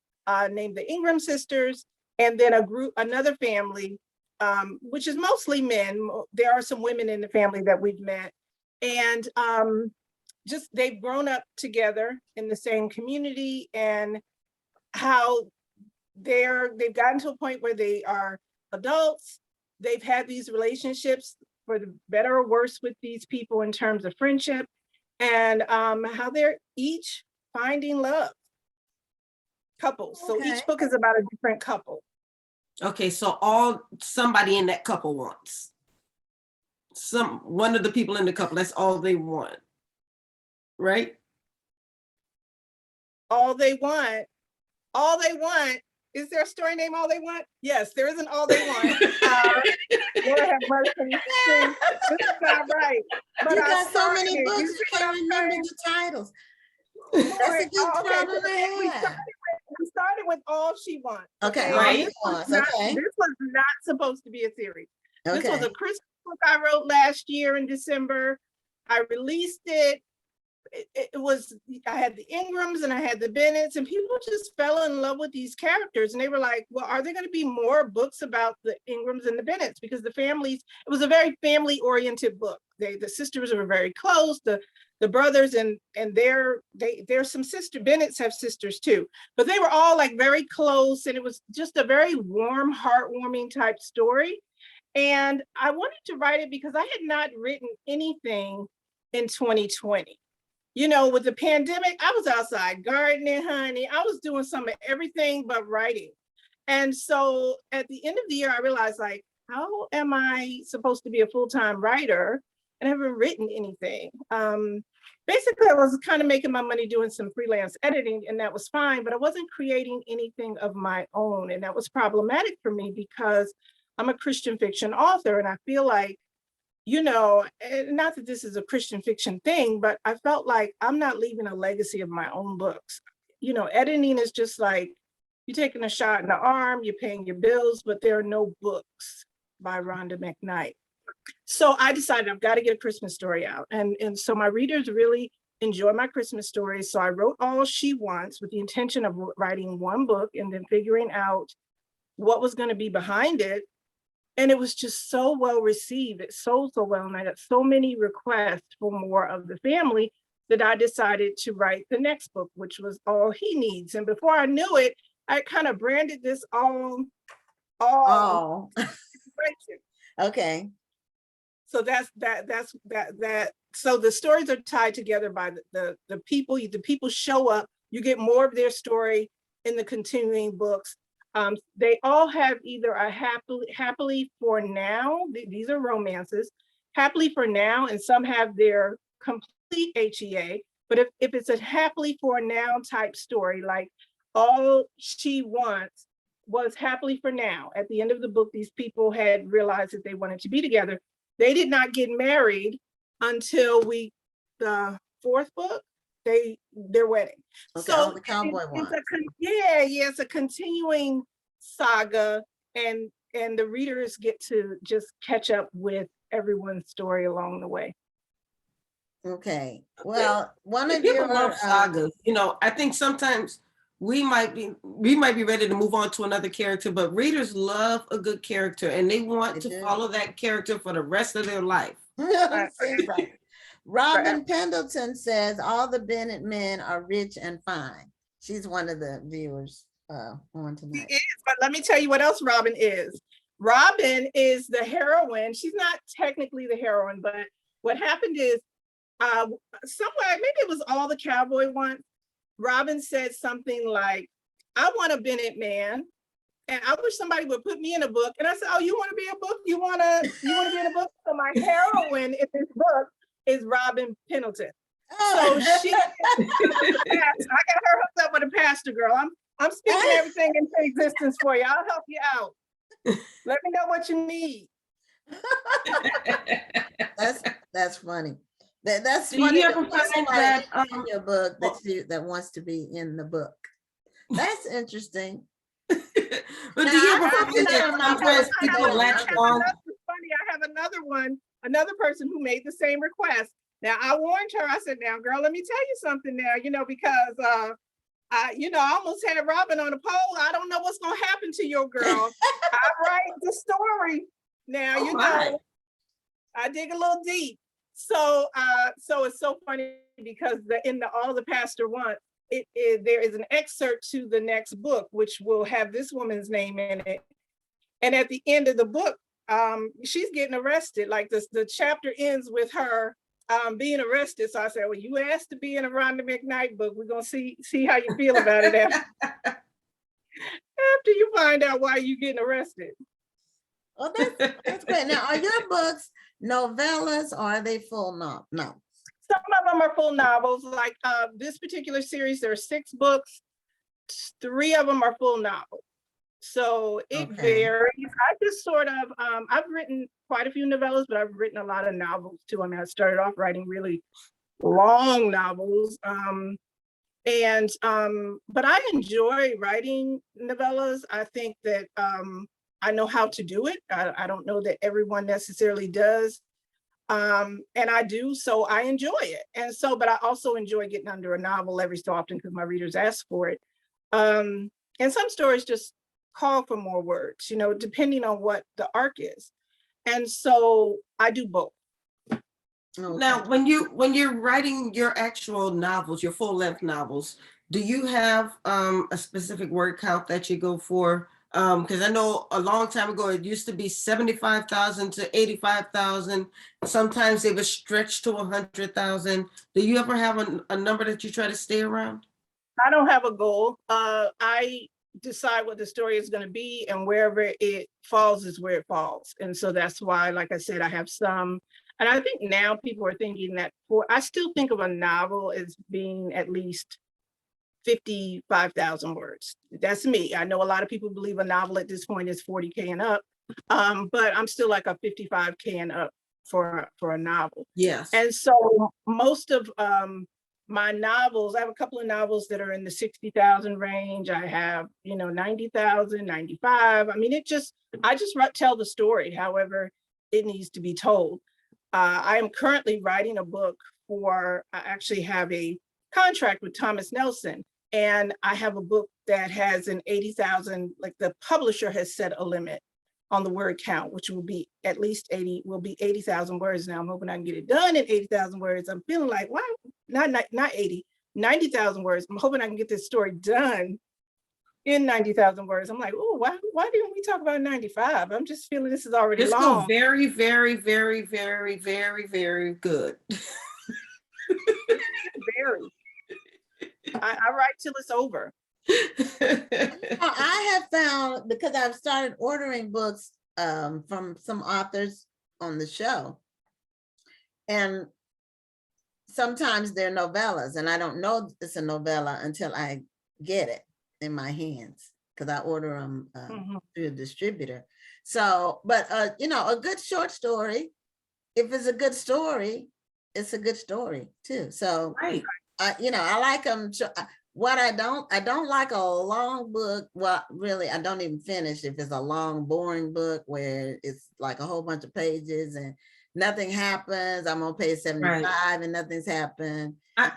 named the Ingram sisters, and then another family, which is mostly men. There are some women in the family that we've met, and just they've grown up together in the same community, and how they've gotten to a point where they are adults. They've had these relationships, for the better or worse, with these people in terms of friendship, and how they're each finding love. Couples. So Okay. each book is about a different couple. Okay, so somebody in that couple wants. One of the people in the couple, that's all they want. Right? All they want. Is there a story named All They Want? Yes, there is an All They Want. Lord have mercy. This is not right. But You I got so started many it. books, You you see what can't I'm remember saying? the titles. Lord, That's a good okay, problem so to we have. started with All She Wants. Okay, All And She this was Wants, not, okay. this was not supposed to be a series. This was Okay. a Christmas book I wrote last year in December. I released it. I had the Ingrams and I had the Bennetts, and people just fell in love with these characters. And they were like, well, are there going to be more books about the Ingrams and the Bennetts? Because it was a very family oriented book. The sisters were very close, the brothers, and there's some Bennetts have sisters too, but they were all like very close. And it was just a very warm, heartwarming type story. And I wanted to write it because I had not written anything in 2020. You know, with the pandemic, I was outside gardening, honey. I was doing some of everything but writing. And so at the end of the year, I realized, like, how am I supposed to be a full-time writer and I haven't written anything? Basically, I was kind of making my money doing some freelance editing, and that was fine, but I wasn't creating anything of my own. And that was problematic for me because I'm a Christian fiction author, and I feel like, you know, not that this is a Christian fiction thing, but I felt like I'm not leaving a legacy of my own books. You know, editing is just like you're taking a shot in the arm, you're paying your bills, but there are no books by Rhonda McKnight. So I decided I've got to get a Christmas story out. And so my readers really enjoy my Christmas stories. So I wrote All She Wants with the intention of writing one book and then figuring out what was going to be behind it. And it was just so well received. It sold so well. And I got so many requests for more of the family that I decided to write the next book, which was All He Needs. And before I knew it, I kind of branded this all. Okay. So that's that. So the stories are tied together by the people. The people show up. You get more of their story in the continuing books. They all have either a happily for now. These are romances, happily for now, and some have their complete HEA. But if it's a happily for now type story, like All She Wants was happily for now. At the end of the book, these people had realized that they wanted to be together. They did not get married until the fourth book, their wedding. Okay, So all the cowboy ones. It's a continuing saga, and the readers get to just catch up with everyone's story along the way. Okay, well, one of People your love sagas. You know, I think sometimes we might be ready to move on to another character, but readers love a good character and they want to follow that character for the rest of their life. Seems like Robin Pendleton says all the Bennett men are rich and fine. She's one of the viewers on tonight. She is, but let me tell you what else Robin is. Robin is the heroine. She's not technically the heroine, but what happened is somewhere, maybe it was All the Cowboy Ones, Robin said something like, I want a Bennett man, and I wish somebody would put me in a book. And I said, oh, you want to be a book? You want to be in a book? So my heroine in this book is Robin Pendleton. So she, I got her hooked up with a pastor girl. I'm speaking everything into existence for you. I'll help you out. Let me know what you need. That's funny. That's Do funny. you ever find that your book that wants to be in the book? That's interesting. But do you ever find that sometimes people latch on? It's funny. I have another person who made the same request. Now I warned her. I said, "Now, girl, let me tell you something. Now, you know, because I almost had Robin on a pole. I don't know what's gonna happen to your girl. I write the story. Now, I dig a little deep. So it's so funny because in the All the Pastor Wants, there is an excerpt to the next book, which will have this woman's name in it. And at the end of the book, she's getting arrested. Like the chapter ends with her being arrested. So I said, well, you asked to be in a Rhonda McKnight book. We're gonna see how you feel about it after you find out why you're getting arrested. Well, that's great. Now, are your books novellas or are they full no? Some of them are full novels. Like this particular series, there are 6 books. 3 of them are full novels. So it varies. I just sort of, I've written quite a few novellas, but I've written a lot of novels too. I mean, I started off writing really long novels. But I enjoy writing novellas. I think that I know how to do it. I don't know that everyone necessarily does. And I do, so I enjoy it. And so, but I also enjoy getting under a novel every so often because my readers ask for it. And some stories just call for more words, depending on what the arc is. And so I do both. Okay. Now, when you're writing your actual novels, your full-length novels, do you have a specific word count that you go for? Because I know a long time ago, it used to be 75,000 to 85,000. Sometimes they would stretch to 100,000. Do you ever have a number that you try to stay around? I don't have a goal. I decide what the story is going to be, and wherever it falls is where it falls. And so that's why, like I said, I have some, and I think now people are thinking that I still think of a novel as being at least 55,000 words. That's me. I know a lot of people believe a novel at this point is 40K and up, but I'm still like a 55K and up for a novel. Yes. And so most of my novels, I have a couple of novels that are in the 60,000 range. I have, 90,000, 95. I mean, I just tell the story however it needs to be told. I am currently writing a book I actually have a contract with Thomas Nelson, and I have a book that has an 80,000, like the publisher has set a limit on the word count, which will be at least 80,000 words. Now I'm hoping I can get it done in 80,000 words. I'm feeling like, why not 80, 90,000 words. I'm hoping I can get this story done in 90,000 words. I'm like, oh, why didn't we talk about 95? I'm just feeling this is already long. It's very, very, very, very, very, very good. Very. I write till it's over. I have found, because I've started ordering books from some authors on the show, and sometimes they're novellas, and I don't know it's a novella until I get it in my hands, because I order them through a distributor. So, but a good short story, if it's a good story, it's a good story too. So, right. I like them. What I don't like a long book. Well, really, I don't even finish if it's a long, boring book where it's like a whole bunch of pages and nothing happens. I'm on page 75 and nothing's happened. I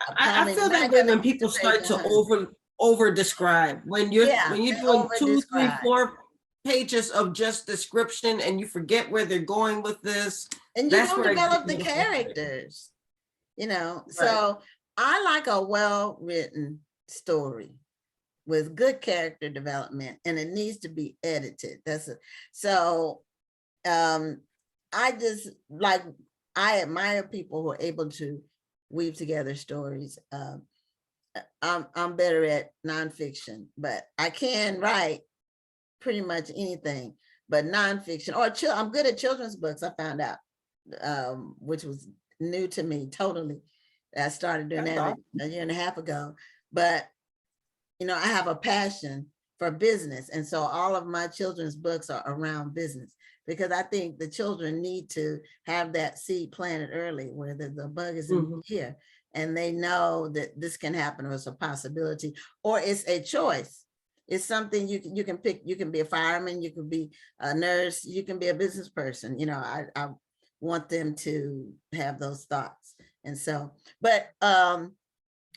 feel that way when people start to over describe. When you're doing 2, 3, 4 pages of just description and you forget where they're going with this. And you don't develop the characters, So I like a well-written story with good character development, and it needs to be edited. I admire people who are able to weave together stories. I'm better at nonfiction, but I can write pretty much anything but nonfiction, or I'm good at children's books. I found out, which was new to me totally. I started doing that a year and a half ago, but I have a passion for business. And so all of my children's books are around business, because I think the children need to have that seed planted early where the bug is in here, and they know that this can happen, or it's a possibility, or it's a choice. It's something you can pick. You can be a fireman, you can be a nurse, you can be a business person. I want them to have those thoughts. And so, but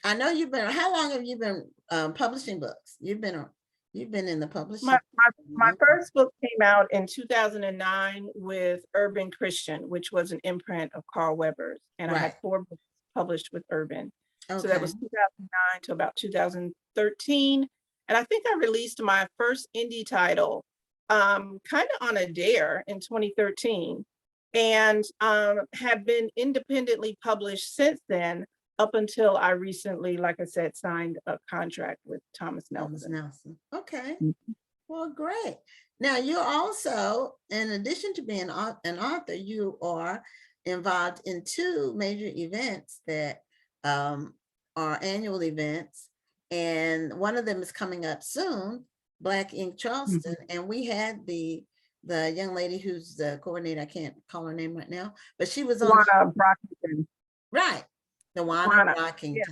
I know you've been, how long have you been publishing books? You've been in the publishing. My first book came out in 2009 with Urban Christian, which was an imprint of Carl Weber's. And I Right. had 4 books published with Urban. So that Okay. was 2009 to about 2013. And I think I released my first indie title kind of on a dare in 2013, and have been independently published since then, up until I recently, like I said, signed a contract with Thomas Nelson. Okay. Mhm. Well, great. Now, you're also, in addition to being an author, you are involved in 2 major events that are annual events. And one of them is coming up soon, Black Ink Charleston. And we had the young lady who's the coordinator, I can't call her name right now, but she was on. Rhonda Brockington. Right. The Rhonda. Brockington. Yeah,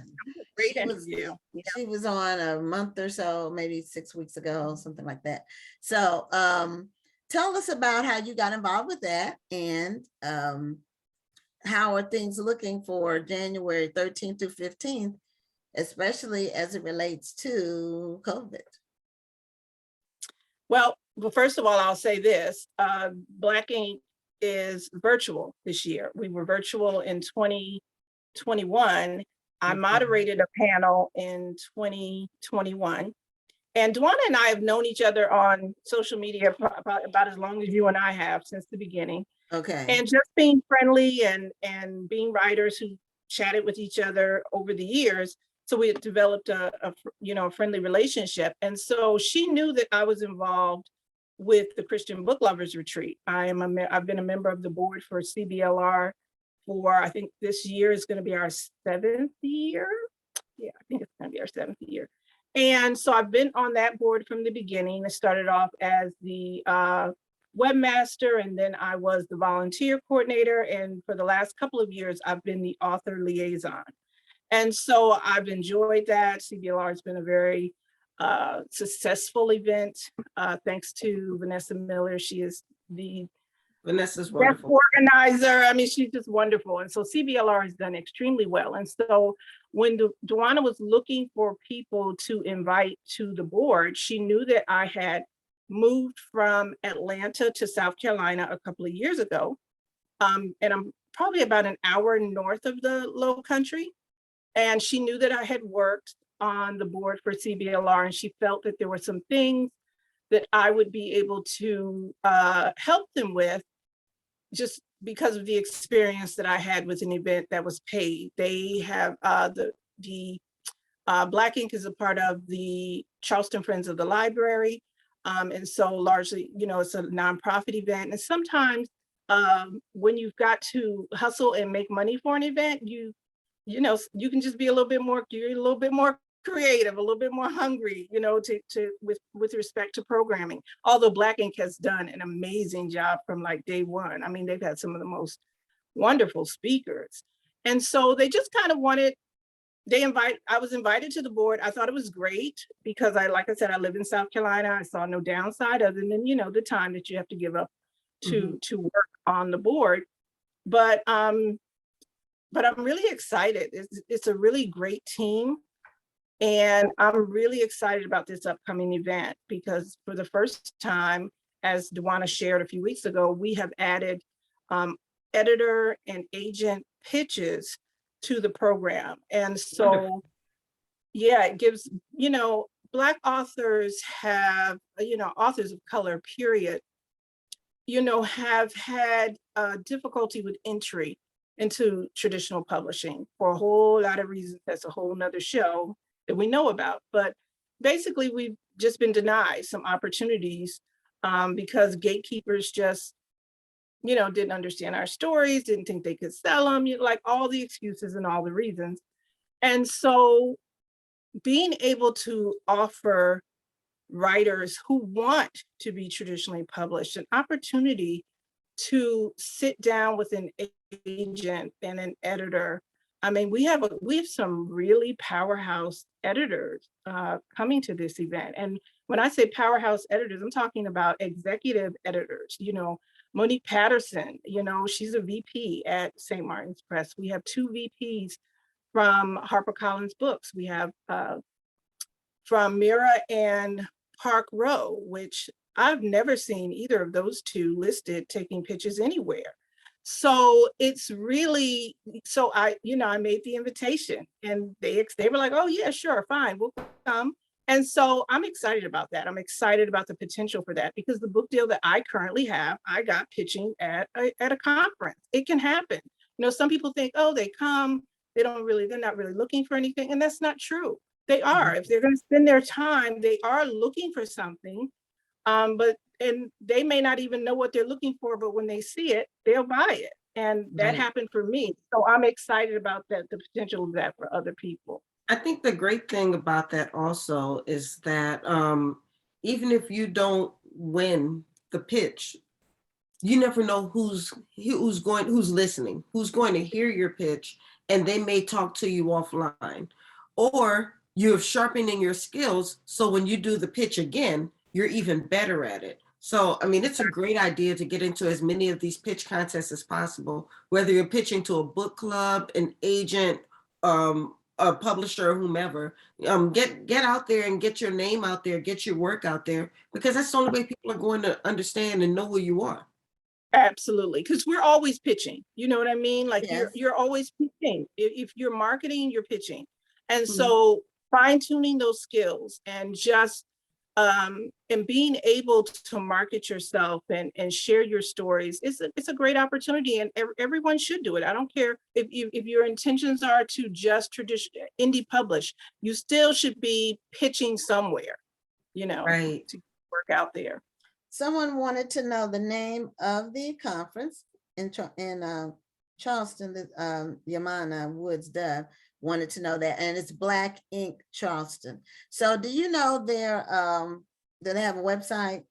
great interview. She was on a month or so, maybe 6 weeks ago, something like that. So tell us about how you got involved with that, and how are things looking for January 13th through 15th, especially as it relates to COVID? Well, first of all, I'll say this, Black Ink is virtual this year. We were virtual in 2021. I moderated a panel in 2021. And Dwana and I have known each other on social media about as long as you and I have, since the beginning. Okay. And just being friendly and being writers who chatted with each other over the years. So we had developed a friendly relationship. And so she knew that I was involved with the Christian Book Lovers Retreat. I've been a member of the board for CBLR for, I think this year is going to be our 7th year. Yeah, I think it's going to be our 7th year. And so I've been on that board from the beginning. I started off as the webmaster, and then I was the volunteer coordinator. And for the last couple of years, I've been the author liaison. And so I've enjoyed that. CBLR has been a very successful event, thanks to Vanessa Miller. She is the Vanessa's wonderful organizer. I mean, she's just wonderful. And so CBLR has done extremely well. And so when Dwana was looking for people to invite to the board, she knew that I had moved from Atlanta to South Carolina a couple of years ago. And I'm probably about an hour north of the Low Country. And she knew that I had worked on the board for CBLR, and she felt that there were some things that I would be able to help them with, just because of the experience that I had with an event that was paid. They have the Black Ink is a part of the Charleston Friends of the Library. And so largely, it's a nonprofit event. And sometimes when you've got to hustle and make money for an event, you can just be a little bit more creative, a little bit more hungry, with respect to programming. Although Black Ink has done an amazing job from like day one. I mean, they've had some of the most wonderful speakers. And so they just kind of I was invited to the board. I thought it was great because like I said, I live in South Carolina. I saw no downside other than, the time that you have to give up to work on the board. But I'm really excited. It's a really great team. And I'm really excited about this upcoming event because for the first time, as Dwana shared a few weeks ago, we have added editor and agent pitches to the program. And so, wonderful. Yeah, it gives, Black authors have, authors of color, period, have had difficulty with entry into traditional publishing for a whole lot of reasons. That's a whole nother show that we know about. But basically, we've just been denied some opportunities because gatekeepers just, didn't understand our stories, didn't think they could sell them, like all the excuses and all the reasons. And so being able to offer writers who want to be traditionally published an opportunity to sit down with an agent and an editor. I mean, we have some really powerhouse editors coming to this event. And when I say powerhouse editors, I'm talking about executive editors, Monique Patterson, she's a VP at St. Martin's Press. We have 2 VPs from HarperCollins Books. We have from Mira and Park Row, which I've never seen either of those two listed taking pictures anywhere. So it's really, so I made the invitation and they were like, oh yeah, sure, fine, we'll come. And so I'm excited about that. I'm excited about the potential for that because the book deal that I currently have, I got pitching at a conference. It can happen. Some people think, oh, they come, they're not really looking for anything. And that's not true. They are. If they're going to spend their time, they are looking for something. And they may not even know what they're looking for, but when they see it, they'll buy it. And that happened for me. So I'm excited about that, the potential of that for other people. I think the great thing about that also is that even if you don't win the pitch, you never know who's listening, who's going to hear your pitch, and they may talk to you offline. Or you're sharpening your skills, so when you do the pitch again, you're even better at it. So, I mean, it's a great idea to get into as many of these pitch contests as possible, whether you're pitching to a book club, an agent, a publisher, whomever. Get out there and get your name out there, get your work out there, because that's the only way people are going to understand and know who you are. Absolutely, because we're always pitching. You know what I mean? Like Yes. you're always pitching. If you're marketing, you're pitching. And so fine-tuning those skills and just and being able to market yourself and share your stories, it's a great opportunity, and everyone should do it. I don't care if your intentions are to just indie publish, you still should be pitching somewhere, Right. to work out there. Someone wanted to know the name of the conference in Charleston. Yamana Woods Dove wanted to know that, and it's Black Ink Charleston. So do you know do they have a website?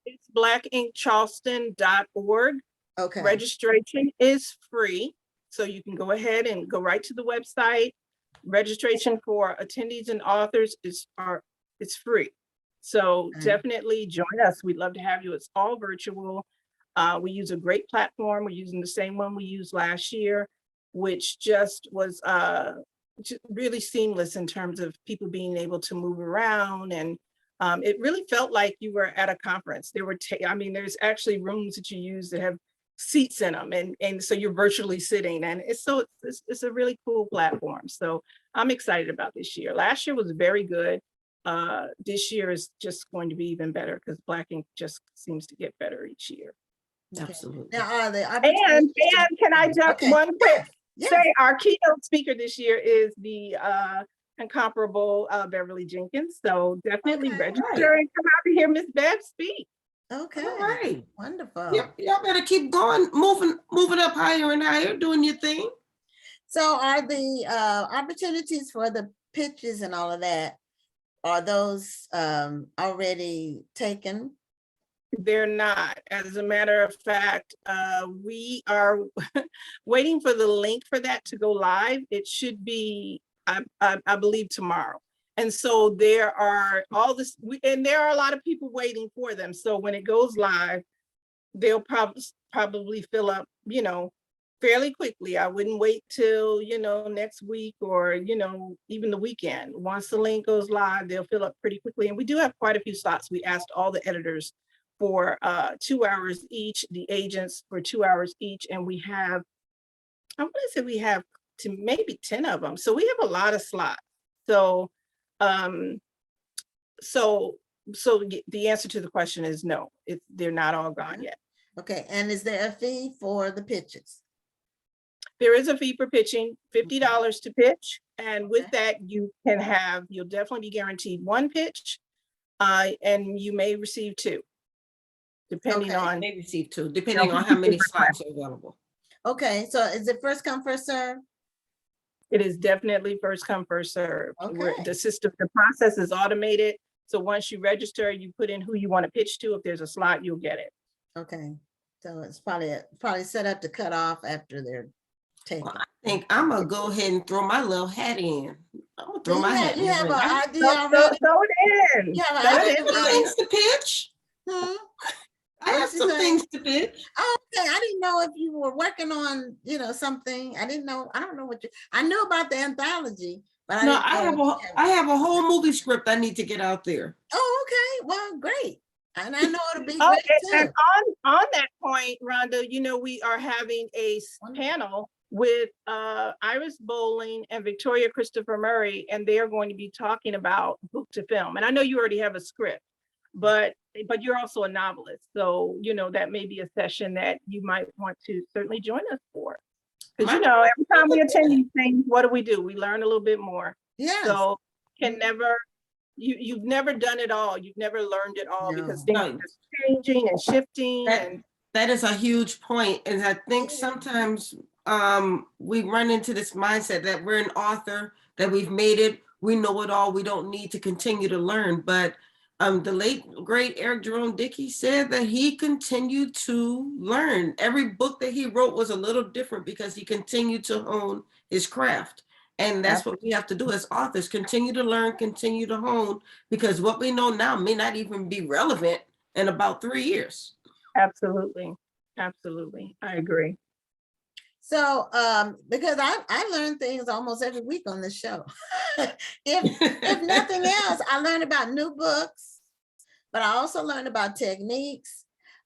It's blackinkcharleston.org. Okay. Registration is free, so you can go ahead and go right to the website. Registration for attendees and authors it's free. So definitely join us. We'd love to have you. It's all virtual. We use a great platform. We're using the same one we used last year, which just was just really seamless in terms of people being able to move around. And it really felt like you were at a conference. There's actually rooms that you use that have seats in them. And so you're virtually sitting, and it's a really cool platform. So I'm excited about this year. Last year was very good. This year is just going to be even better because Black Ink just seems to get better each year. Absolutely. Now, are they? And can I jump one quick? Yes. Say our keynote speaker this year is the incomparable Beverly Jenkins. So definitely register and come out to hear Miss Bev speak. Okay. All right. Wonderful. Y'all better keep going, moving up higher and higher, doing your thing. So are the opportunities for the pitches and all of that, are those already taken? They're not. As a matter of fact, we are waiting for the link for that to go live. It should be, I believe, tomorrow. And so there are and there are a lot of people waiting for them. So when it goes live, they'll probably fill up, fairly quickly. I wouldn't wait till, next week or, even the weekend. Once the link goes live, they'll fill up pretty quickly. And we do have quite a few slots. We asked all the editors for 2 hours each, the agents for 2 hours each. And we have, I want to say we have to maybe 10 of them. So we have a lot of slots. So, so the answer to the question is no, they're not all gone yet. Okay, and is there a fee for the pitches? There is a fee for pitching, $50 to pitch. And with that, you'll definitely be guaranteed one pitch, and you may receive two, depending on. May receive two, depending on how many slots are available. Okay, so is it first come, first serve? It is definitely first come, first serve. Okay. The process is automated. So once you register, you put in who you want to pitch to. If there's a slot, you'll get it. Okay, so it's probably set up to cut off after they're taken. Well, I think I'm gonna go ahead and throw my little hat in. I'm gonna throw my hat in. You have an idea Throw already? it in. Yeah, I didn't know things to pitch. I have some things to pitch. Oh, okay. I didn't know if you were working on, something. I didn't know. I don't know I knew about the anthology, but I No, didn't know. I have a whole movie script I need to get out there. Oh, okay. Well, great. And I know it'll be Oh, great and too. on that point, Rhonda, we are having a panel with Iris Bowling and Victoria Christopher Murray, and they are going to be talking about book to film. And I know you already have a script, but you're also a novelist. So, that may be a session that you might want to certainly join us for. Because, every time we attend these things, what do? We learn a little bit more. Yeah. So you've never done it all. You've never learned it all because things are just changing and shifting. That is a huge point. And I think sometimes we run into this mindset that we're an author, that we've made it, we know it all, we don't need to continue to learn. But the late, great Eric Jerome Dickey said that he continued to learn. Every book that he wrote was a little different because he continued to hone his craft. And that's what we have to do as authors, continue to learn, continue to hone, because what we know now may not even be relevant in about 3 years. Absolutely. Absolutely. I agree. So, because I learn things almost every week on this show. if nothing else, I learn about new books, but I also learn about techniques.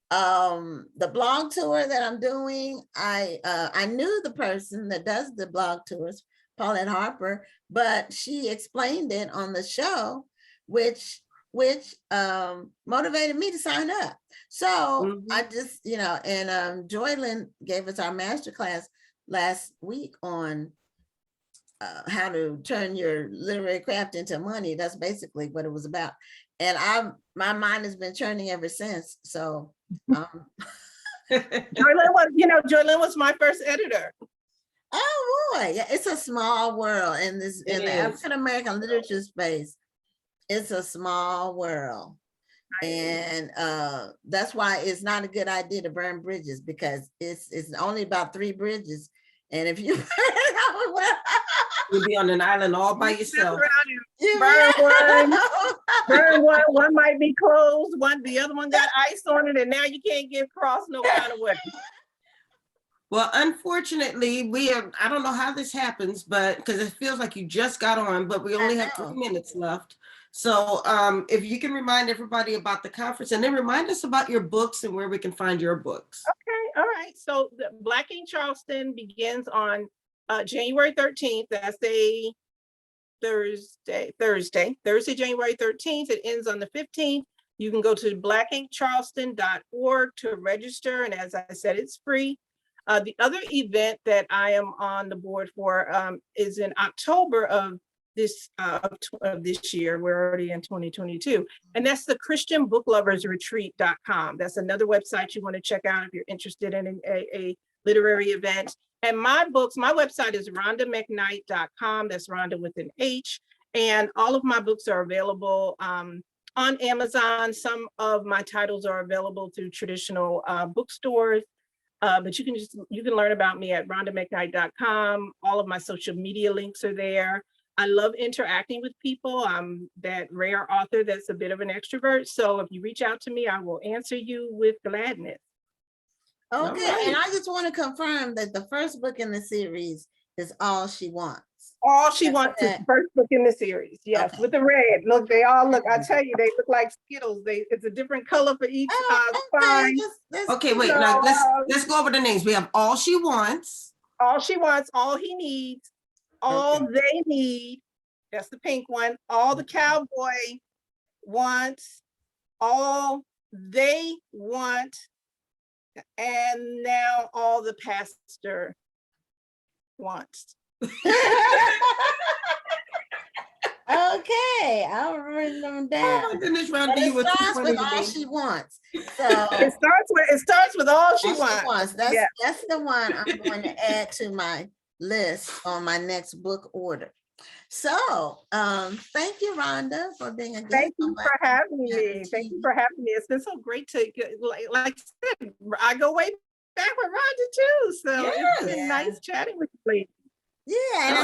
The blog tour that I'm doing, I knew the person that does the blog tours, Paulette Harper, but she explained it on the show, which motivated me to sign up. So I just, and Joylyn gave us our masterclass last week on how to turn your literary craft into money. That's basically what it was about. And my mind has been churning ever since. So Joylyn was my first editor. Oh boy, yeah, it's a small world in the African American literature space. It's a small world. And that's why it's not a good idea to burn bridges, because it's only about 3 bridges. And if you you'll be on an island all by yourself. Burn one might be closed, the other one got ice on it, and now you can't get across no kind of way. Well, unfortunately, I don't know how this happens, but because it feels like you just got on, but we only have 3 minutes left. So if you can remind everybody about the conference, and then remind us about your books and where we can find your books. Okay, all right. So the Black Ink Charleston begins on January 13th. That's a Thursday, January 13th. It ends on the 15th. You can go to blackinkcharleston.org to register. And as I said, it's free. The other event that I am on the board for is in October of this year. We're already in 2022. And that's the ChristianBookLoversRetreat.com. That's another website you want to check out if you're interested in a literary event. And my website is RhondaMcKnight.com. That's Rhonda with an H. And all of my books are available on Amazon. Some of my titles are available through traditional bookstores. But you can learn about me at RhondaMcKnight.com. All of my social media links are there. I love interacting with people. I'm that rare author that's a bit of an extrovert. So if you reach out to me, I will answer you with gladness. Okay, and I just want to confirm that the first book in the series is All She Wants. All She Wants is the first book in the series. Yes, with the red. Look, they all look, I tell you, they look like Skittles. It's a different color for each spine. Okay, wait, now let's go over the names. We have All She Wants. All She Wants, All He Needs, All They Need. That's the pink one. All the Cowboy Wants, All They Want, and now All the Pastor Wants. Okay, I'll write them down. Oh my goodness, Rhonda, you starts with All She Wants. So it starts with All She Wants. That's the one I'm going to add to my list on my next book order. So thank you, Rhonda, for being a guest. Thank you for having me. Thank you for having me. It's been so great to like I said, I go way back with Rhonda too. So it's been nice chatting with you. Yeah, and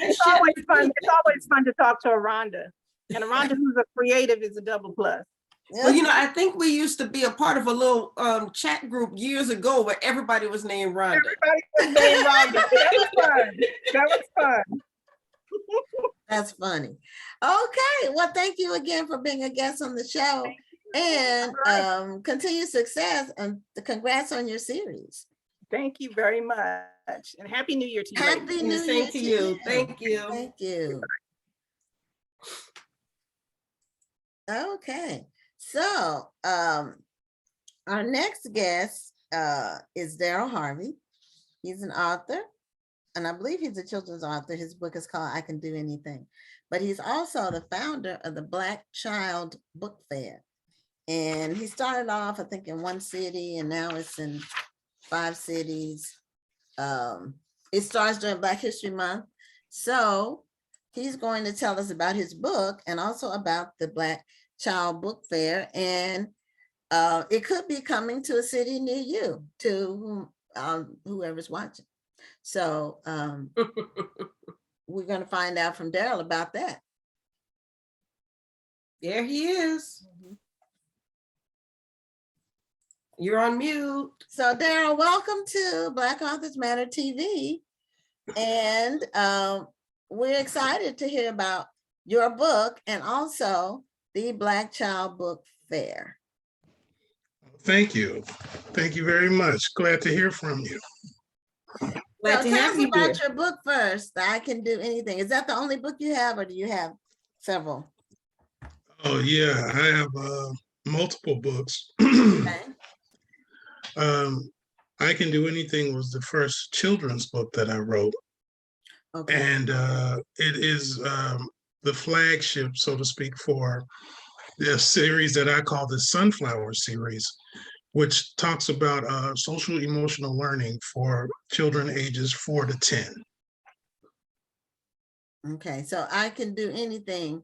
it's always fun. It's always fun to talk to a Rhonda. And a Rhonda who's a creative is a double plus. Well, you know, I think we used to be a part of a little chat group years ago where everybody was named Rhonda. Everybody was named Rhonda. That was fun. That was fun. That's funny. Okay, well, thank you again for being a guest on the show, and continued success, and congrats on your series. Thank you very much. And Happy New Year to you. Happy ladies. New And the Year same to you. Thank you. Thank you. Okay, so our next guest is Darryl Harvey. He's an author, and I believe he's a children's author. His book is called I Can Do Anything, but he's also the founder of the Black Child Book Fair. And he started off, I think, in one city, and now it's in 5 cities. It starts during Black History Month. So he's going to tell us about his book and also about the Black Child Book Fair. And it could be coming to a city near you, to whoever's watching. So we're going to find out from Darryl about that. There he is. You're on mute. So Darryl, welcome to Black Authors Matter TV. And we're excited to hear about your book and also the Black Child Book Fair. Thank you. Thank you very much. Glad to hear from you. Glad So to tell have us you about here. your book first. I Can Do Anything. Is that the only book you have, or do you have several? Oh yeah, I have multiple books. Okay. I Can Do Anything was the first children's book that I wrote. Okay. And it is the flagship, so to speak, for the series that I call the Sunflower series, which talks about social emotional learning for children ages 4 to 10. Okay, so I Can Do Anything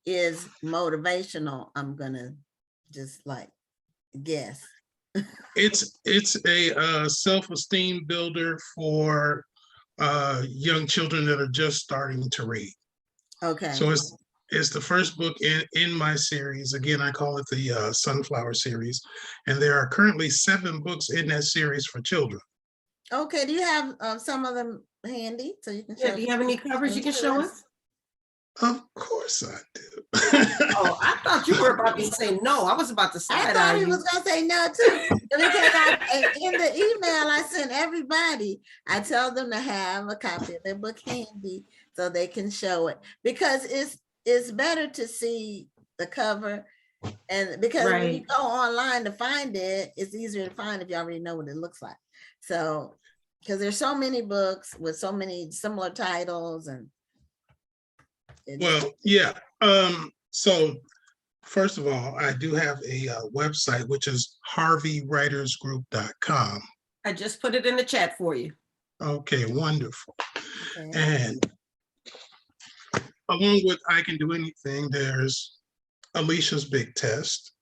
is motivational. I'm gonna just like guess. It's a self-esteem builder for young children that are just starting to read. Okay. So it's the first book in my series. Again, I call it the Sunflower series, and there are currently 7 books in that series for children. Okay, do you have some of them handy so you can show? Yeah, do you have any covers you can show us? Of course I do. Oh, I thought you were about to say no. I was about to say I that. thought he was gonna say no too, because in the email I sent everybody, I tell them to have a copy of their book handy so they can show it, because it's better to see the cover, and because when you Right. go online to find it, it's easier to find if you already know what it looks like. So, because there's so many books with so many similar titles, and Well, yeah. So first of all, I do have a website, which is harveywritersgroup.com. I just put it in the chat for you. Okay, wonderful. okay. And along with I Can Do Anything, there's Alicia's Big Test,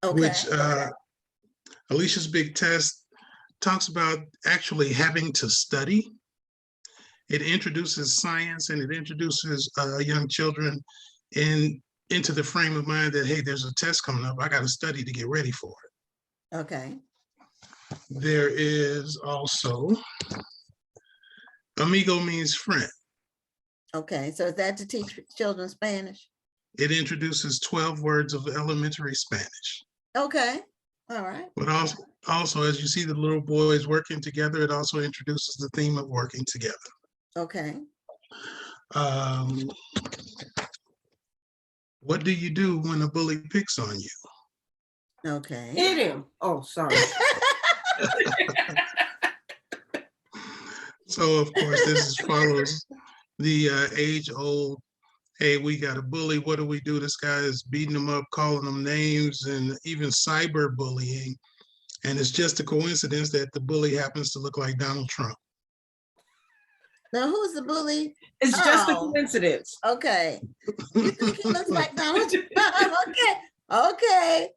which Alicia's Big Test talks about actually having to study. It introduces science, and it introduces young children into the frame of mind that, hey, there's a test coming up. I got to study to get ready for it. Okay. There is also Amigo Means Friend. Okay, so is that to teach children Spanish? It introduces 12 words of elementary Spanish. Okay, all right. But also, as you see the little boys working together, it also introduces the theme of working together. Okay. What do you do when a bully picks on you? Okay. Hit him. Oh, sorry. So, of course, this follows the age-old, hey, we got a bully, what do we do? This guy is beating them up, calling them names, and even cyberbullying. And it's just a coincidence that the bully happens to look like Donald Trump. Now, who's the bully? It's just a Oh. coincidence. Okay. You think he looks like Donald Trump? Okay. Okay.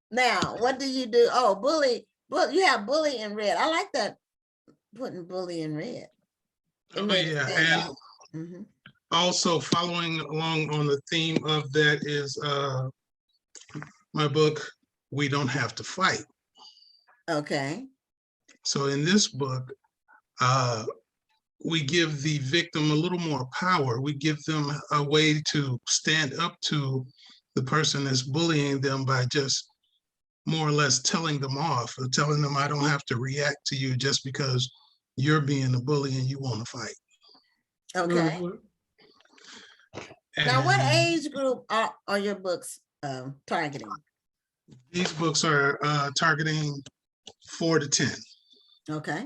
Now, what do you do? Oh, bully. You have bully in red. I like that, putting bully in red. Oh, yeah. And Mhm. Also following along on the theme of that is my book, We Don't Have to Fight. Okay. So in this book, we give the victim a little more power. We give them a way to stand up to the person that's bullying them by just more or less telling them off or telling them, I don't have to react to you just because you're being a bully and you want to fight. Okay. Now, what age group are your books targeting? These books are targeting 4 to 10. Okay.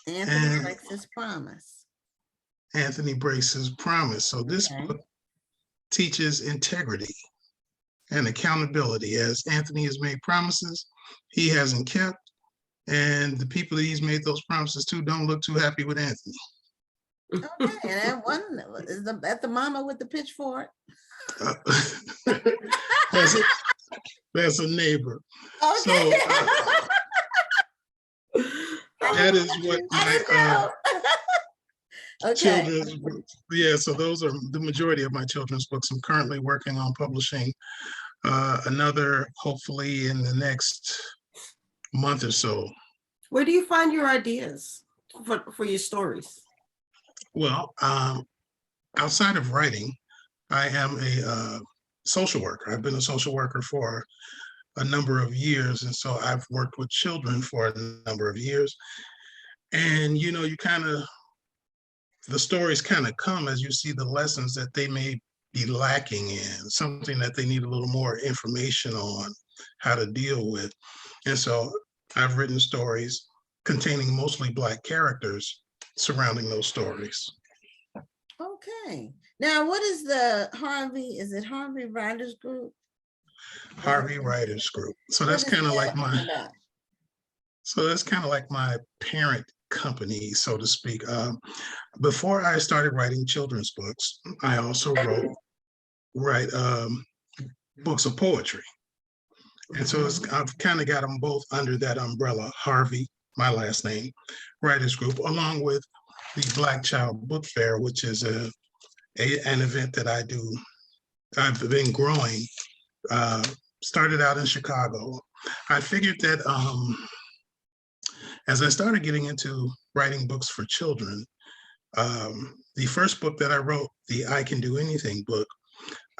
Anthony breaks his promise. Anthony breaks his promise. So this book teaches integrity and accountability. As Anthony has made promises he hasn't kept, and the people that he's made those promises to don't look too happy with Anthony. Okay, and that one is that the mama with the pitchfork. That's a neighbor. Okay. So that is what my children's books. Yeah, so those are the majority of my children's books. I'm currently working on publishing another, hopefully in the next month or so. Where do you find your ideas for your stories? Well, outside of writing, I am a social worker. I've been a social worker for a number of years. And so I've worked with children for a number of years. And, you know, the stories kind of come as you see the lessons that they may be lacking in, something that they need a little more information on how to deal with. And so I've written stories containing mostly Black characters surrounding those stories. Okay. Now, what is the Harvey? Is it Harvey Writers Group? Harvey Writers Group. So that's kind of like my. About? So that's kind of like my parent company, so to speak. Before I started writing children's books, I also write books of poetry. And so I've kind of got them both under that umbrella, Harvey, my last name, Writers Group, along with the Black Child Book Fair, which is an event that I do. I've been growing, started out in Chicago. I figured that as I started getting into writing books for children, the first book that I wrote, the I Can Do Anything book,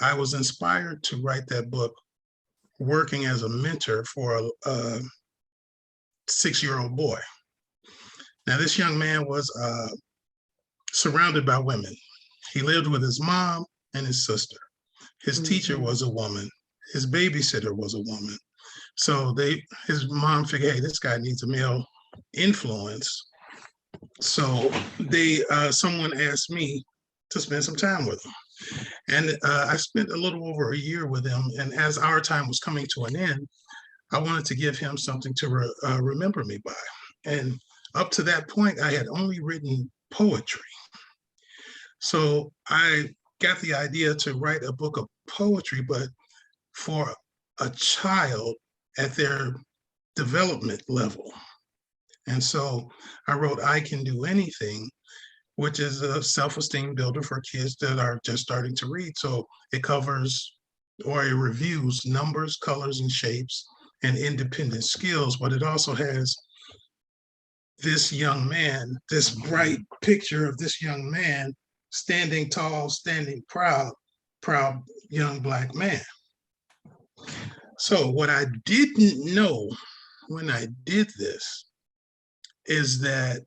I was inspired to write that book working as a mentor for a 6-year-old boy. Now, this young man was surrounded by women. He lived with his mom and his sister. His teacher was a woman. His babysitter was a woman. So his mom figured, hey, this guy needs a male influence. So someone asked me to spend some time with him. And I spent a little over a year with him. And as our time was coming to an end, I wanted to give him something to remember me by. And up to that point, I had only written poetry. So I got the idea to write a book of poetry, but for a child at their development level. And so I wrote I Can Do Anything, which is a self-esteem builder for kids that are just starting to read. So it covers or it reviews numbers, colors, and shapes and independent skills, but it also has this young man, this bright picture of this young man standing tall, standing proud young Black man. So what I didn't know when I did this is that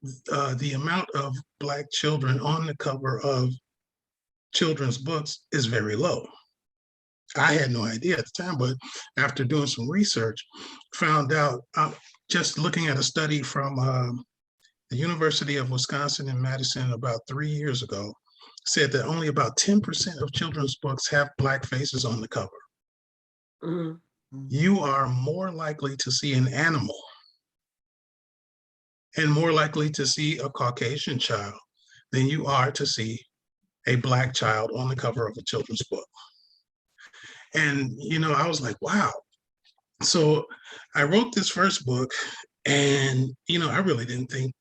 the amount of Black children on the cover of children's books is very low. I had no idea at the time, but after doing some research, found out, just looking at a study from the University of Wisconsin in Madison about 3 years ago, said that only about 10% of children's books have Black faces on the cover. You are more likely to see an animal and more likely to see a Caucasian child than you are to see a Black child on the cover of a children's book. And, you know, I was like, wow. So I wrote this first book and, you know, I really didn't think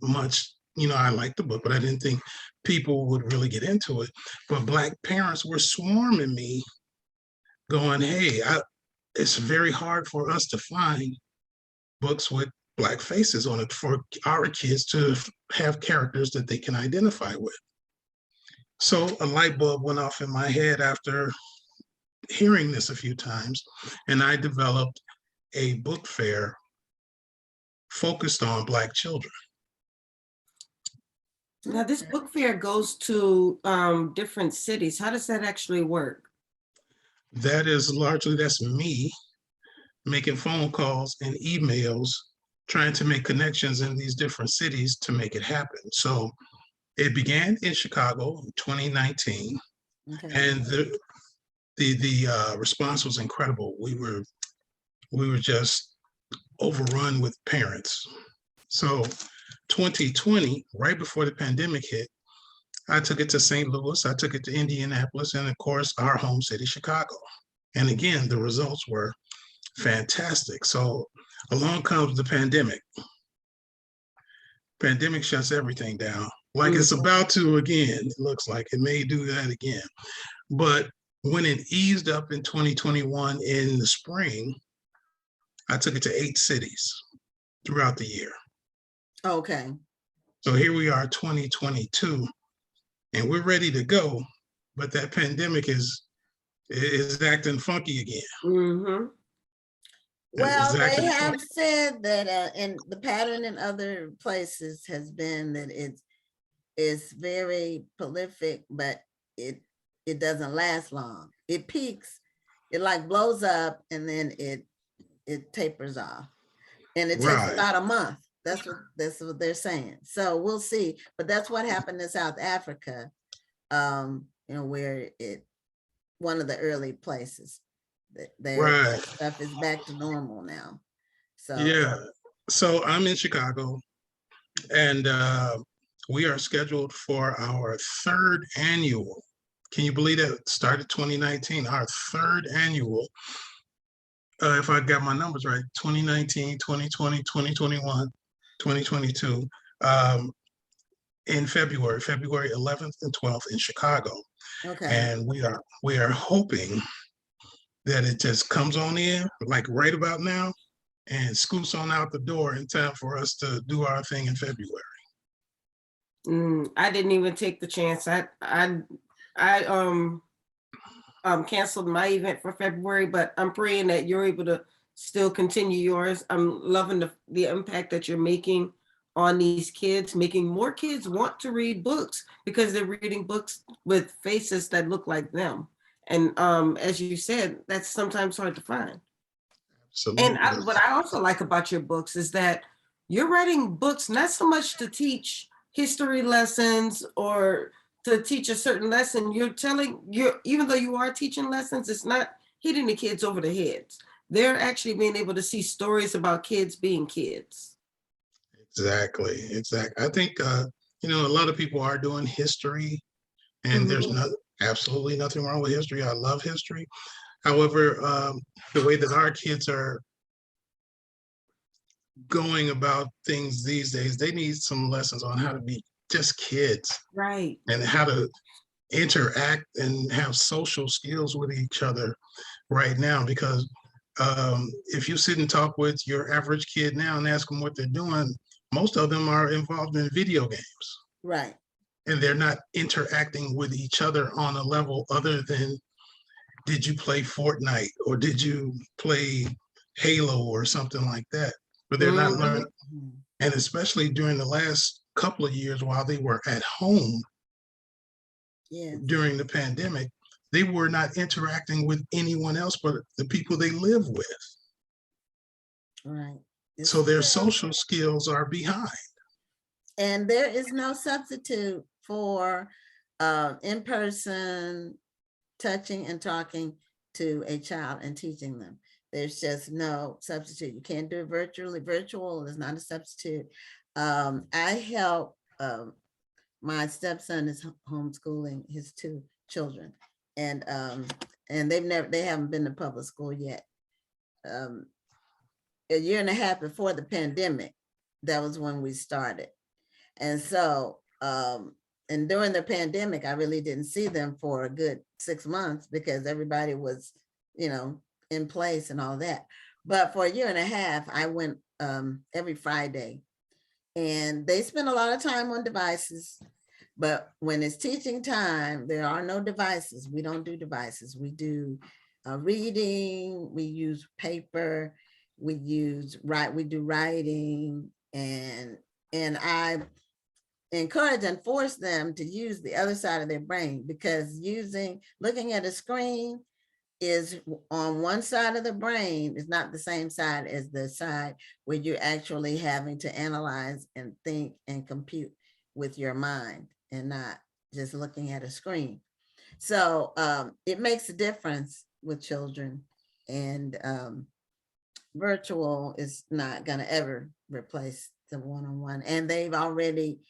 much I liked the book, but I didn't think people would really get into it. But Black parents were swarming me going, hey, it's very hard for us to find books with Black faces on it for our kids to have characters that they can identify with. So a light bulb went off in my head after hearing this a few times, and I developed a book fair focused on Black children. Now, this book fair goes to different cities. How does that actually work? That is largely, that's me making phone calls and emails, trying to make connections in these different cities to make it happen. So it began in Chicago in 2019, and the response was incredible. We were just overrun with parents. So 2020, right before the pandemic hit, I took it to St. Louis, I took it to Indianapolis, and of course, our home city, Chicago. And again, the results were fantastic. So along comes the pandemic. Pandemic shuts everything down. Like it's about to again, it looks like it may do that again. But when it eased up in 2021 in the spring, I took it to 8 cities throughout the year. Okay. So here we are, 2022, and we're ready to go, but that pandemic is acting funky again. Mm-hmm. Well, Exactly. they have said that in the pattern in other places has been that it's very prolific, but it doesn't last long. It peaks, it like blows up, and then it tapers off, and it takes about a month. That's what they're saying. So we'll see. But that's what happened in South Africa, where one of the early places. Their stuff is back to normal now. So yeah. So I'm in Chicago, and we are scheduled for our 3rd annual. Can you believe that? Started 2019, our 3rd annual. If I got my numbers right, 2019, 2020, 2021, 2022, in February 11th and 12th in Chicago. okay. And we are hoping that it just comes on in like right about now and scoots on out the door in time for us to do our thing in February. I didn't even take the chance. I canceled my event for February, but I'm praying that you're able to still continue yours. I'm loving the impact that you're making on these kids, making more kids want to read books because they're reading books with faces that look like them. And as you said, that's sometimes hard to find. Absolutely. And what I also like about your books is that you're writing books not so much to teach history lessons or to teach a certain lesson. Even though you are teaching lessons, it's not hitting the kids over the heads. They're actually being able to see stories about kids being kids. Exactly. I think, a lot of people are doing history, and there's absolutely nothing wrong with history. I love history. However, the way that our kids are going about things these days, they need some lessons on how to be just kids. Right. And how to interact and have social skills with each other right now. Because if you sit and talk with your average kid now and ask them what they're doing, most of them are involved in video games. Right. And they're not interacting with each other on a level other than, did you play Fortnite or did you play Halo or something like that? But they're not learning. And especially during the last couple of years while they were at home during the pandemic, they were not interacting with anyone else but the people they live with. Right. So their social skills are behind. And there is no substitute for in-person touching and talking to a child and teaching them. There's just no substitute. You can't do it virtually. Virtual is not a substitute. I help, my stepson is homeschooling his 2 children, and they haven't been to public school yet. A year and a half before the pandemic, that was when we started. And so, and during the pandemic, I really didn't see them for a good 6 months because everybody was, in place and all that. But for a year and a half, I went every Friday, and they spend a lot of time on devices. But when it's teaching time, there are no devices. We don't do devices. We do reading, we use paper, we do writing, and I encourage and force them to use the other side of their brain, because looking at a screen is on one side of the brain is not the same side as the side where you're actually having to analyze and think and compute with your mind and not just looking at a screen. So it makes a difference with children, and virtual is not going to ever replace the one-on-one. And they've already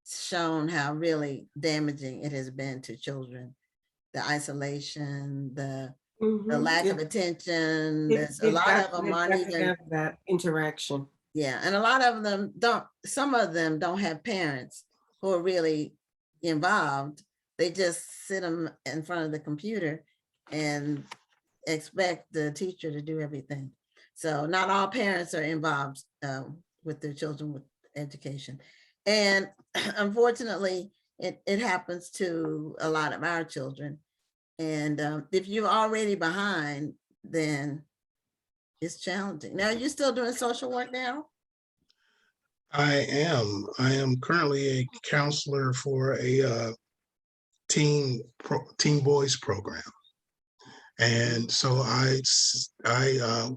shown how really damaging it has been to children. The isolation, the lack of attention. There's a lot of them aren't even have that interaction. Yeah, and a lot of them don't. Some of them don't have parents who are really involved. They just sit them in front of the computer and expect the teacher to do everything. So not all parents are involved with their children with education. And unfortunately, it happens to a lot of our children. And if you're already behind, then it's challenging. Now, are you still doing social work now? I am currently a counselor for a teen boys program. And so I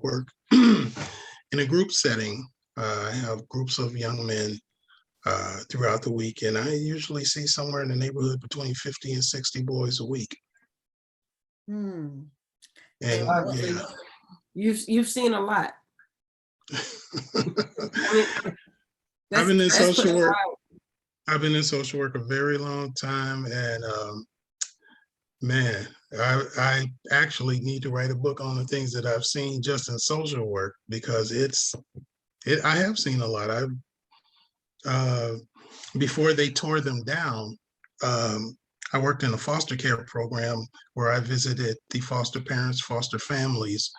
work in a group setting. I have groups of young men throughout the week, and I usually see somewhere in the neighborhood between 50 and 60 boys a week. Hmm. And yeah. You've seen a lot. I've been in social work. I've been in social work a very long time, and man, I actually need to write a book on the things that I've seen just in social work, because I have seen a lot. Before they tore them down, I worked in a foster care program where I visited the foster parents, foster families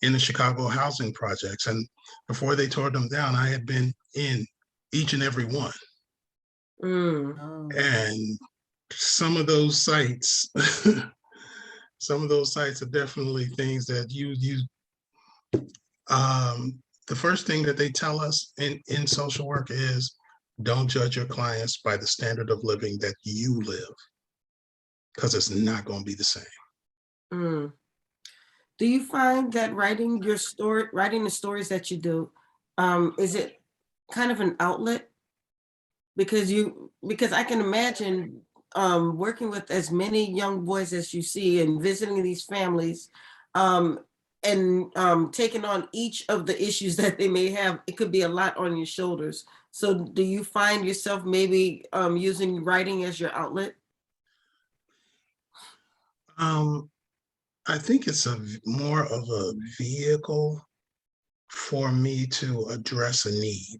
in the Chicago housing projects. And before they tore them down, I had been in each and every one. Oh. And some of those sites, are definitely things that the first thing that they tell us in social work is, don't judge your clients by the standard of living that you live, because it's not going to be the same. Do you find that writing the stories that you do, is it kind of an outlet? Because I can imagine working with as many young boys as you see and visiting these families, and taking on each of the issues that they may have. It could be a lot on your shoulders. So do you find yourself maybe using writing as your outlet? I think it's more of a vehicle for me to address a need.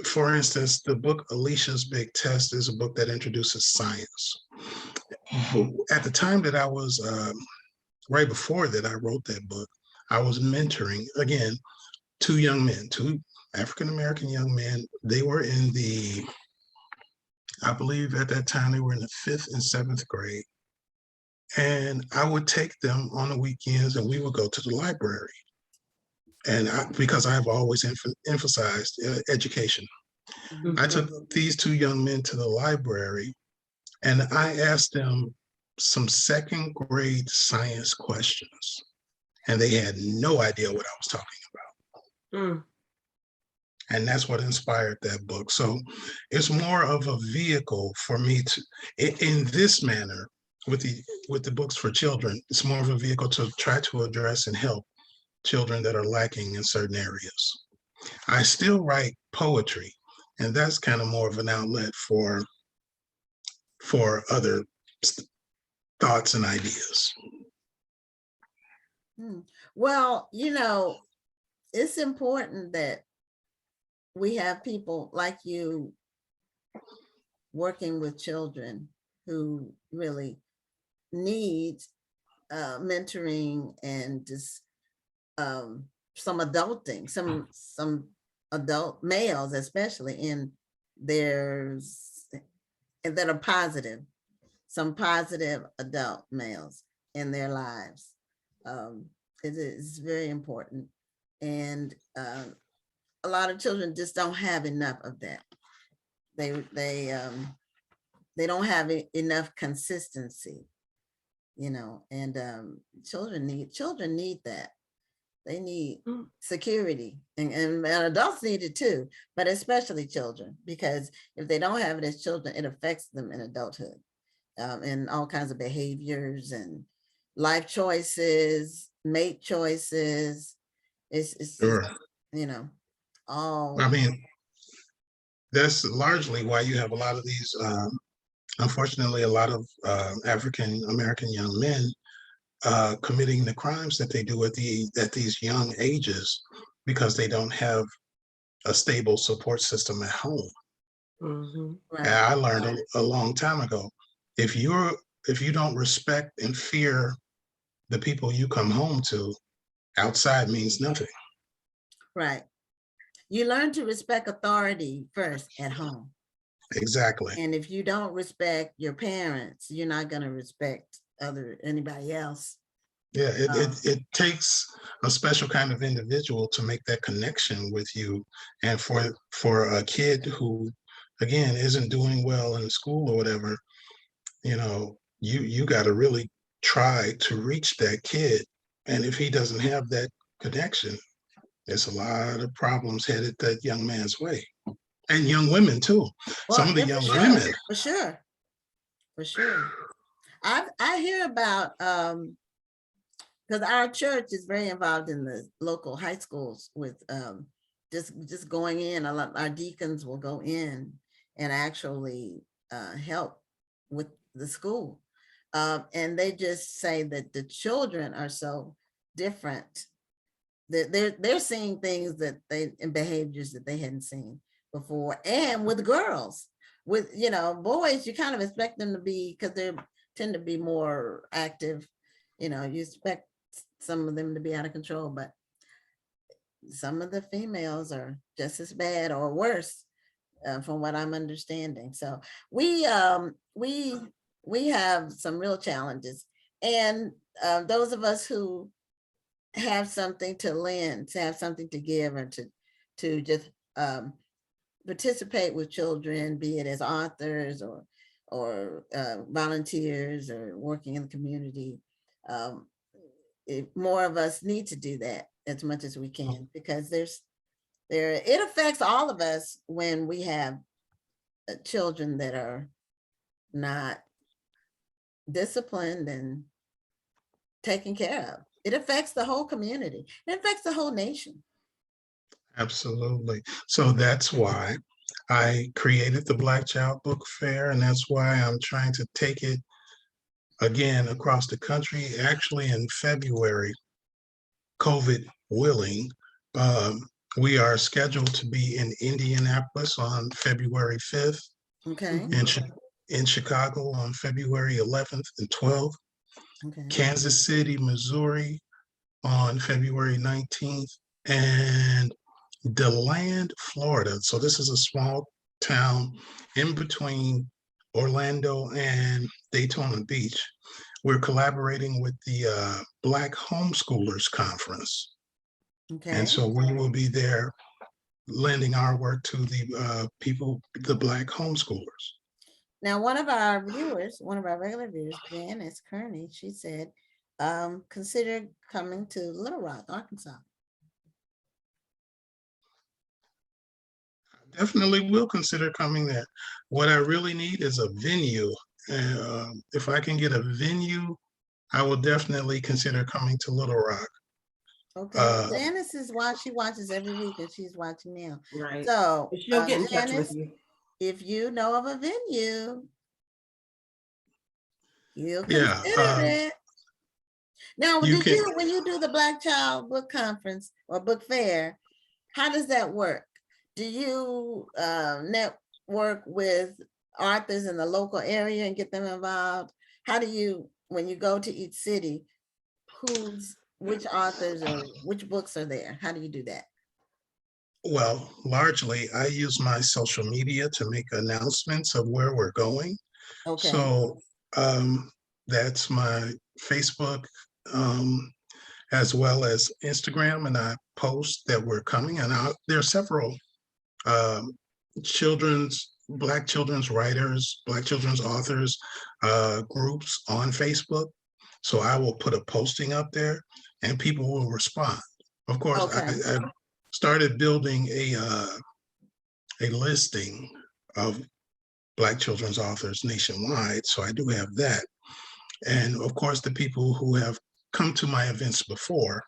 For instance, the book Alicia's Big Test is a book that introduces science. At the time that I was, right before that I wrote that book, I was mentoring, again, two African-American young men. They were in I believe at that time they were in the 5th and 7th grade. And I would take them on the weekends and we would go to the library. And because I've always emphasized education, I took these two young men to the library and I asked them some 2nd grade science questions. And they had no idea what I was talking about. And that's what inspired that book. So it's more of a vehicle for me to, in this manner, with the books for children, it's more of a vehicle to try to address and help children that are lacking in certain areas. I still write poetry, and that's kind of more of an outlet for other thoughts and ideas. Well, it's important that we have people like you working with children who really need mentoring and just some adulting, some adult males, especially in there's and that are positive, some positive adult males in their lives. It is very important, and a lot of children just don't have enough of that. They don't have enough consistency, you know, and children need that. They need security, and adults need it too, but especially children, because if they don't have it as children, it affects them in adulthood, and all kinds of behaviors and life choices, mate choices. It's Sure. you know, all. I mean, that's largely why you have a lot of these, unfortunately, a lot of African American young men committing the crimes that they do at these young ages, because they don't have a stable support system at home. Mhm. Right. And I learned a long time ago, if you don't respect and fear the people you come home to, outside means nothing. Right. You learn to respect authority first at home. Exactly. And if you don't respect your parents, you're not going to respect anybody else. Yeah, it takes a special kind of individual to make that connection with you. And for a kid who, again, isn't doing well in school or whatever, you know, you got to really try to reach that kid. And if he doesn't have that connection, there's a lot of problems headed that young man's way. And young women too. Well, Some of the yeah, young for sure, women. for sure, for sure. I hear about because our church is very involved in the local high schools with just going in. A lot our deacons will go in and actually help with the school, and they just say that the children are so different. They're seeing things and behaviors that they hadn't seen before. And with girls, with boys, you kind of expect them to be, because they tend to be more active. You expect some of them to be out of control, but some of the females are just as bad or worse, from what I'm understanding. So we have some real challenges, and those of us who have something to lend, to have something to give, or to just participate with children, be it as authors or volunteers or working in the community. More of us need to do that as much as we can, because it affects all of us when we have children that are not disciplined and taken care of. It affects the whole community. It affects the whole nation. Absolutely. So that's why I created the Black Child Book Fair, and that's why I'm trying to take it again across the country. Actually, in February, COVID willing, we are scheduled to be in Indianapolis on February 5th, Okay. in Chicago on February 11th and 12th, Okay. Kansas City, Missouri on February 19th, and DeLand, Florida. So this is a small town in between Orlando and Daytona Beach. We're collaborating with the Black Homeschoolers Conference. Okay. And so we will be there lending our work to the people, the Black homeschoolers. Now, one of our regular viewers, Janice Kearney, she said, consider coming to Little Rock, Arkansas. Definitely will consider coming there. What I really need is a venue. If I can get a venue, I will definitely consider coming to Little Rock. Okay, Janice she watches every week, and she's watching now. Right. So She'll get in touch Janice, with you. if you know of a venue, you'll consider it. Now, when you do the Black Child Book Conference or Book Fair, how does that work? Do you network with authors in the local area and get them involved? How do you, when you go to each city, which authors or which books are there? How do you do that? Well, largely, I use my social media to make announcements of where we're going. Okay, So that's my Facebook, as well as Instagram, and I post that we're coming. And there are several um, Black children's writers, Black children's authors groups on Facebook. So I will put a posting up there, and people will respond. Of course, okay, I started building a listing of Black children's authors nationwide. So I do have that. And of course, the people who have come to my events before,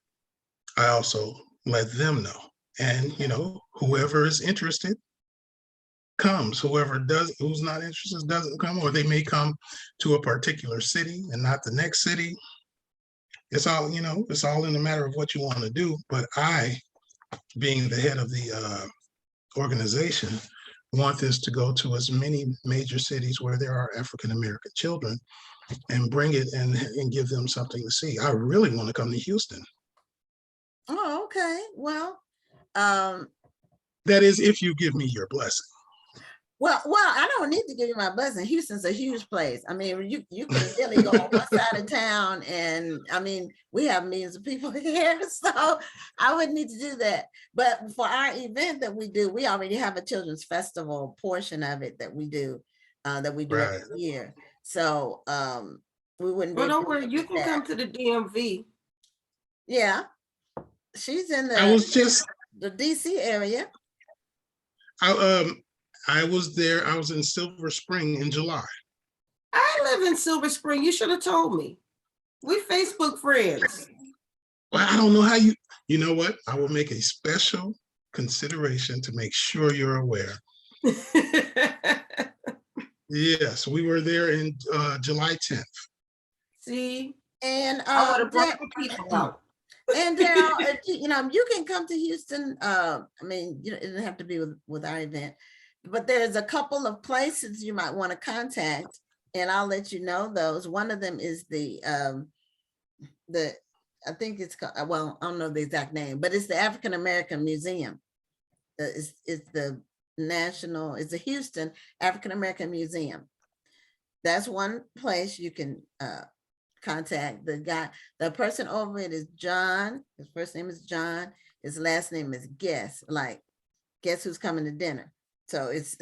I also let them know. And, whoever is interested comes. Who's not interested doesn't come, or they may come to a particular city and not the next city. It's all, it's all in the matter of what you want to do. But I, being the head of the organization, want this to go to as many major cities where there are African American children and bring it and give them something to see. I really want to come to Houston. oh, okay, well, um, That is, if you give me your blessing. well, I don't need to give you my blessing. Houston's a huge place. I mean, you can really go on one side of town, and I mean, we have millions of people here, so I wouldn't need to do that. But for our event that we do, we already have a children's festival portion of it that we do Right. every year. So we wouldn't be Well, able don't to worry, you do can that. come to the DMV. Yeah, she's in I was just, the DC area. I was there. I was in Silver Spring in July. I live in Silver Spring. You should have told me. We Facebook friends. Well, I don't know how you know what? I will make a special consideration to make sure you're aware. Yes, we were there in July 10th. See, And I would have brought the people out. and Darryl, you can come to Houston. I mean, it doesn't have to be with our event, but there's a couple of places you might want to contact, and I'll let you know those. One of them is the I think it's called, well, I don't know the exact name, but it's the African American Museum. It's the it's the Houston African American Museum. That's one place you can contact. The person over it is John. His first name is John. His last name is Guess, like guess who's coming to dinner. So it's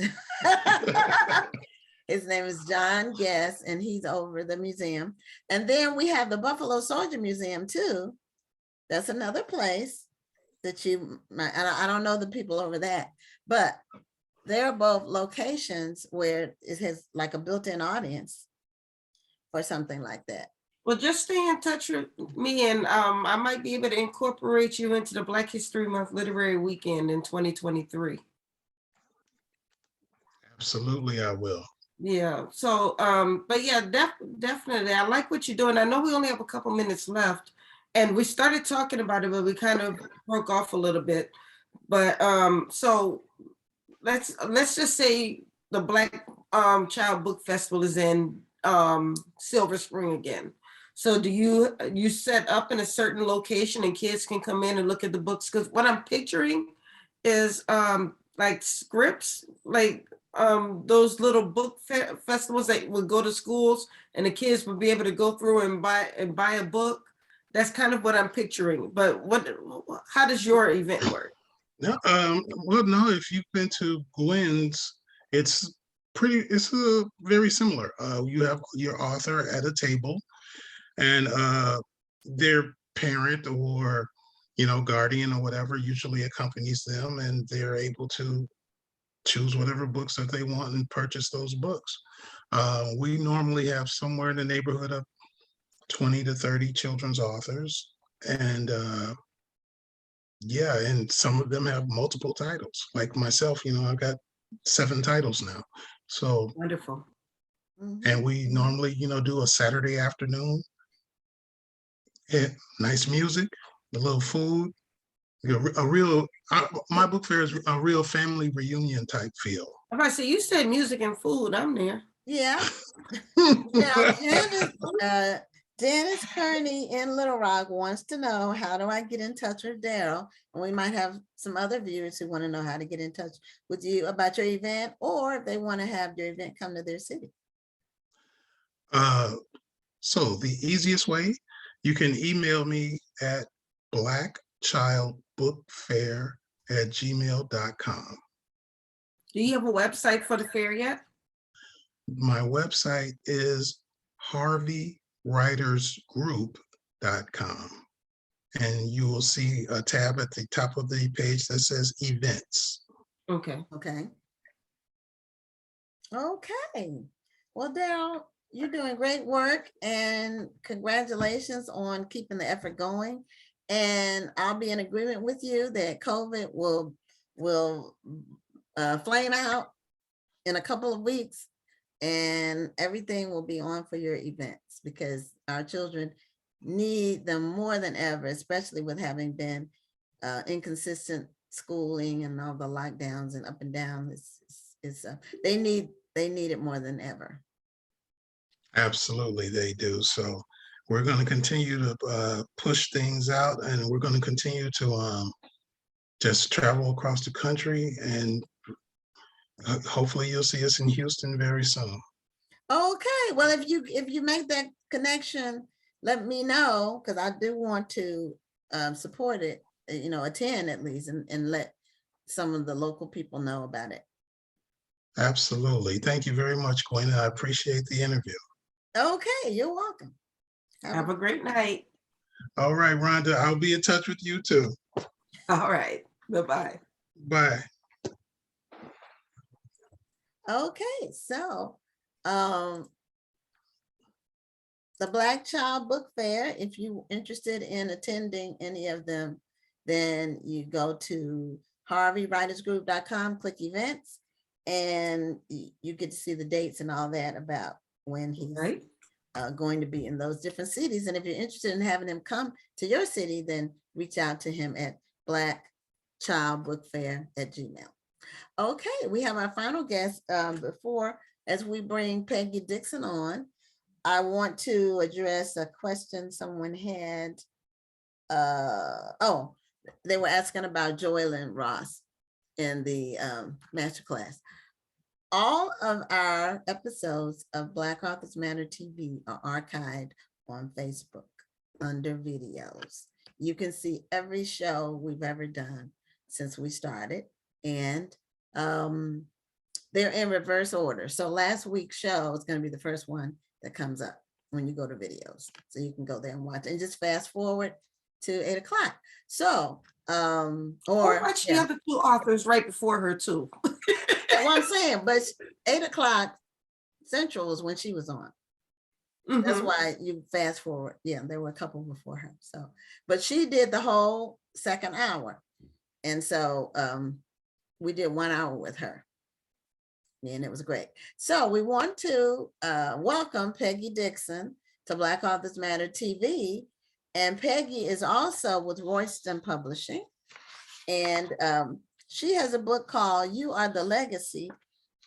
his name is John Guess, and he's over the museum. And then we have the Buffalo Soldier Museum too. That's another place that you might, I don't know the people over that, but they're both locations where it has like a built-in audience or something like that. Well, just stay in touch with me, and I might be able to incorporate you into the Black History Month Literary Weekend in 2023. Absolutely, I will. Yeah. So, but yeah, definitely. I like what you're doing. I know we only have a couple minutes left, and we started talking about it, but we kind of broke off a little bit. But so let's just say the Black Child Book Festival is in Silver Spring again. So do you set up in a certain location and kids can come in and look at the books? Because what I'm picturing is like scripts, like those little book festivals that would go to schools and the kids would be able to go through and buy a book. That's kind of what I'm picturing. But how does your event work? No, well, no, if you've been to Gwen's, it's very similar. You have your author at a table, and their parent or guardian or whatever usually accompanies them, and they're able to choose whatever books that they want and purchase those books. We normally have somewhere in the neighborhood of 20 to 30 children's authors, and yeah, and some of them have multiple titles. Like myself, I've got 7 titles now. So Wonderful. and we normally, do a Saturday afternoon. Nice music, a little food, A real, my book fair is a real family reunion type feel. If I say you said music and food, I'm there. Yeah. Now, Janice Kearney in Little Rock wants to know, how do I get in touch with Darryl? And we might have some other viewers who want to know how to get in touch with you about your event, or if they want to have your event come to their city. So the easiest way, you can email me at blackchildbookfair@gmail.com. Do you have a website for the fair yet? My website is harveywritersgroup.com. And you will see a tab at the top of the page that says events. Okay. Okay. Okay. Well, Darryl, you're doing great work, and congratulations on keeping the effort going. And I'll be in agreement with you that COVID will flame out in a couple of weeks, and everything will be on for your events, because our children need them more than ever, especially with having been inconsistent schooling and all the lockdowns and up and down. They need it more than ever. Absolutely, they do. So we're going to continue to push things out, and we're going to continue to just travel across the country, and hopefully you'll see us in Houston very soon. Okay, well, if you make that connection, let me know, because I do want to support it, attend at least, and let some of the local people know about it. Absolutely. Thank you very much, Gwen. I appreciate the interview. Okay, you're welcome. Have a great night. All right, Rhonda, I'll be in touch with you too. All right. Bye-bye. Bye. Okay, so the Black Child Book Fair, if you're interested in attending any of them, then you go to harveywritersgroup.com, click events, and you get to see the dates and all that about when he's going to be in those different cities. And if you're interested in having him come to your city, then reach out to him at blackchildbookfair@gmail. Okay, we have our final guest. Before, as we bring Peggy Dixon on, I want to address a question someone had. They were asking about Joylyn Ross in the masterclass. All of our episodes of Black Authors Matter TV are archived on Facebook under videos. You can see every show we've ever done since we started, and they're in reverse order. So last week's show is going to be the first one that comes up when you go to videos. So you can go there and watch, and just fast forward to 8 o'clock. So, or watch the other two authors right before her too. That's what I'm saying, but 8 o'clock Central is when she was on. Mm-hmm. That's why you fast forward. Yeah, there were a couple before her. So, but she did the whole second hour. And so we did 1 hour with her. And it was great. So we want to welcome Peggy Dixon to Black Authors Matter TV. And Peggy is also with Royston Publishing. And she has a book called You Are the Legacy,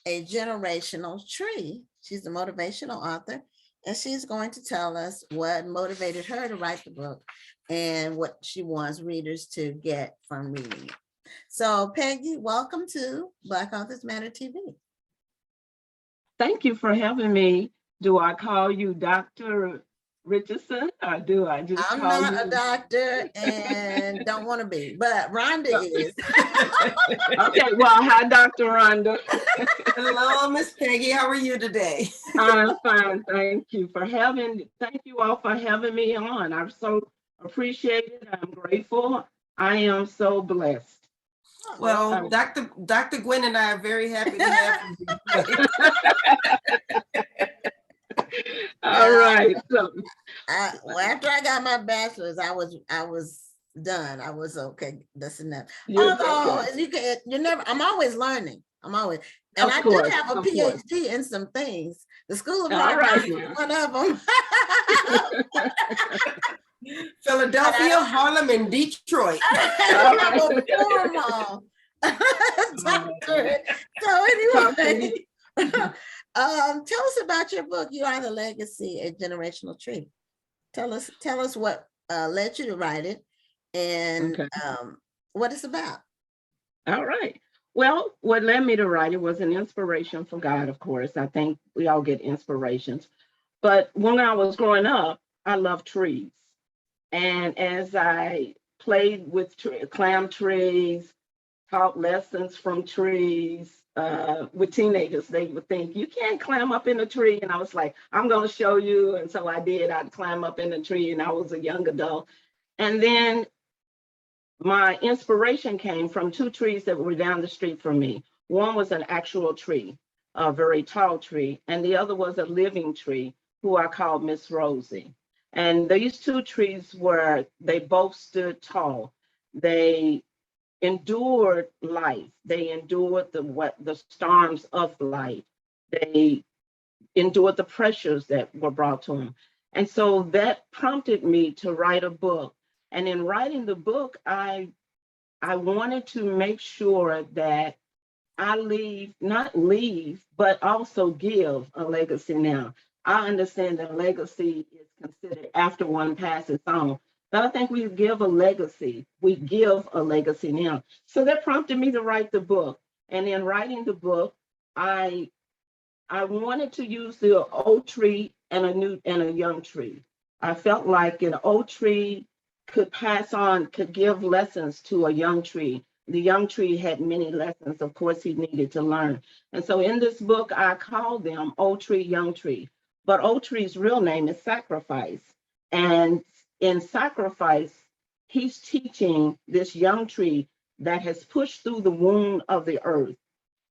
A Generational Tree. She's a motivational author, and she's going to tell us what motivated her to write the book and what she wants readers to get from reading it. So Peggy, welcome to Black Authors Matter TV. Thank you for having me. Do I call you Dr. Richardson, or do I just I'm call not you? a doctor and don't want to be, but Rhonda is. Okay, well, hi, Dr. Rhonda. Hello, Miss Peggy. How are you today? I'm fine. Thank you all for having me on. I'm so appreciated. I'm grateful. I am so blessed. Well, Dr. Gwen and I are very happy to have you. All right. So, after I got my bachelor's, I was done. I was okay. That's enough. Although I'm always learning. I did have a PhD in some things. The School of Hard Knocks is one of them. Philadelphia, Harlem, and Detroit. I'm not gonna perform them all. Doctor. So anyway, tell us about your book. You Are the Legacy, a Generational Tree. Tell us what led you to write it and what it's about. All right. Well, what led me to write it was an inspiration from God, of course. I think we all get inspirations. But when I was growing up, I loved trees. And as I played with climb trees, taught lessons from trees with teenagers, they would think, you can't climb up in a tree. And I was like, I'm going to show you. And so I did. I'd climb up in the tree, and I was a young adult. And then my inspiration came from two trees that were down the street from me. One was an actual tree, a very tall tree, and the other was a living tree who I called Miss Rosie. And these two trees they both stood tall. They endured life. They endured the storms of life. They endured the pressures that were brought to them. And so that prompted me to write a book. And in writing the book, I wanted to make sure that I not leave, but also give a legacy now. I understand that legacy is considered after one passes on, but I think we give a legacy. We give a legacy now. So that prompted me to write the book. And in writing the book, I wanted to use the old tree and a young tree. I felt like an old tree could give lessons to a young tree. The young tree had many lessons, of course, he needed to learn. And so in this book, I called them Old Tree, Young Tree. But Old Tree's real name is Sacrifice. And in Sacrifice, he's teaching this young tree that has pushed through the wound of the earth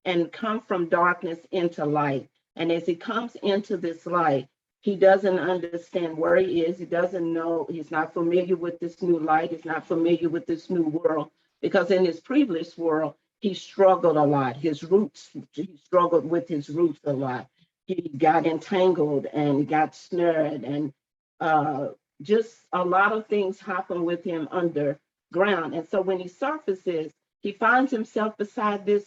and come from darkness into light. And as he comes into this light, he doesn't understand where he is. He doesn't know. He's not familiar with this new light. He's not familiar with this new world, because in his previous world, he struggled a lot. He struggled with his roots a lot. He got entangled and got snared, and just a lot of things happened with him underground. And so when he surfaces, he finds himself beside this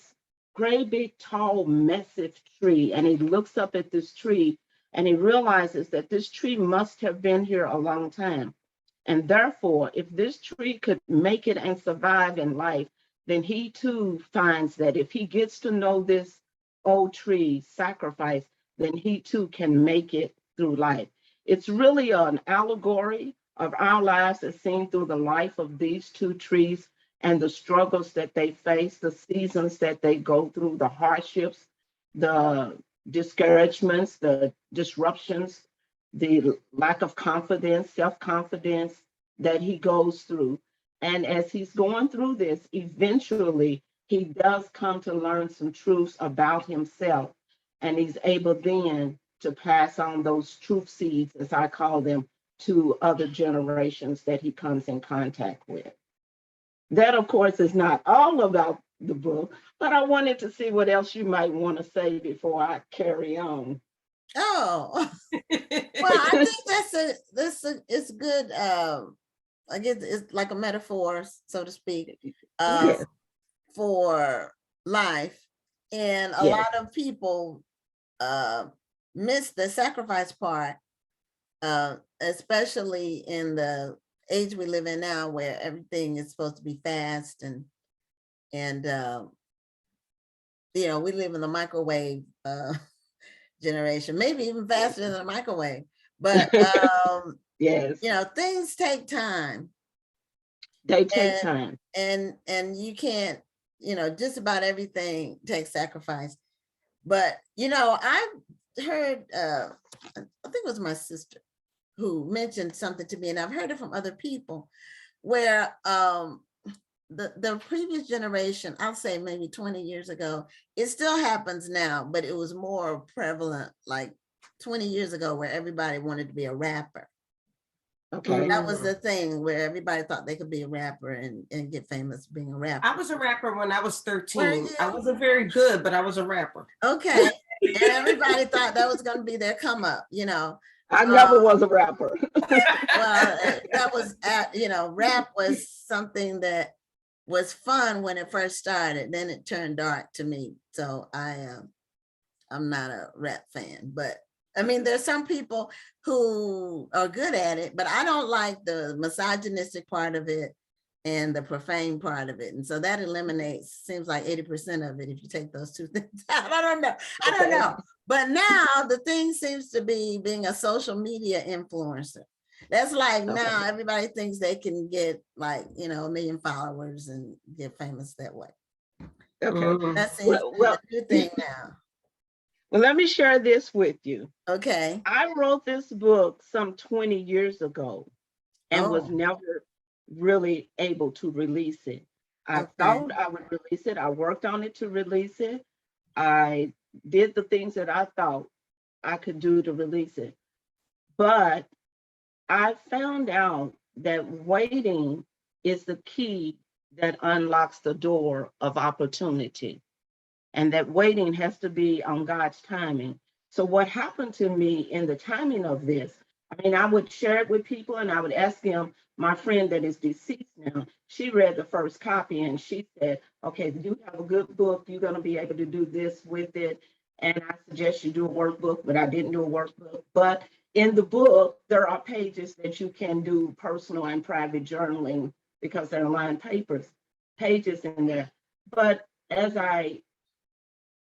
great big, tall, massive tree. And he looks up at this tree, and he realizes that this tree must have been here a long time. And therefore, if this tree could make it and survive in life, then he too finds that if he gets to know this old tree, Sacrifice, then he too can make it through life. It's really an allegory of our lives as seen through the life of these two trees and the struggles that they face, the seasons that they go through, the hardships, the discouragements, the disruptions, the lack of confidence, self-confidence that he goes through. And as he's going through this, eventually he does come to learn some truths about himself. And he's able then to pass on those truth seeds, as I call them, to other generations that he comes in contact with. That, of course, is not all about the book, but I wanted to see what else you might want to say before I carry on. Oh, well, I think it's good. I guess it's like a metaphor, so to speak, Yes. for life. And a Yes. lot of people miss the sacrifice part, especially in the age we live in now, where everything is supposed to be fast and you know, we live in the microwave generation, maybe even faster than a microwave. But yes, you know, things take time. they take time. And you can't, you know, just about everything takes sacrifice. But you know, I've heard I think it was my sister who mentioned something to me, and I've heard it from other people, where the previous generation, I'll say maybe 20 years ago, it still happens now, but it was more prevalent like 20 years ago, where everybody wanted to be a rapper. Okay. That was the thing, where everybody thought they could be a rapper and get famous being a rapper. I was a rapper when I was 13. Were you? I wasn't very good, but I was a rapper. Okay. And everybody thought that was going to be their come up, you know. I never was a rapper. Well, that was, rap was something that was fun when it first started. Then it turned dark to me. So I'm not a rap fan, but I mean, there's some people who are good at it, but I don't like the misogynistic part of it and the profane part of it. And so that eliminates, seems like 80% of it if you take those two things out. I don't know. But now the thing seems to be being a social media influencer. That's like now everybody thinks they can get like, a million followers and get famous that way. Okay. That seems to be the new thing now. Well, let me share this with you. Okay. I wrote this book some 20 years ago and was never really able to release it. I thought I would release it. I worked on it to release it. I did the things that I thought I could do to release it. But I found out that waiting is the key that unlocks the door of opportunity. And that waiting has to be on God's timing. So what happened to me in the timing of this, I mean, I would share it with people and I would ask them, my friend that is deceased now, she read the first copy and she said, okay, you have a good book, you're gonna be able to do this with it. And I suggest you do a workbook, but I didn't do a workbook. But in the book, there are pages that you can do personal and private journaling because they're lined pages in there. But as I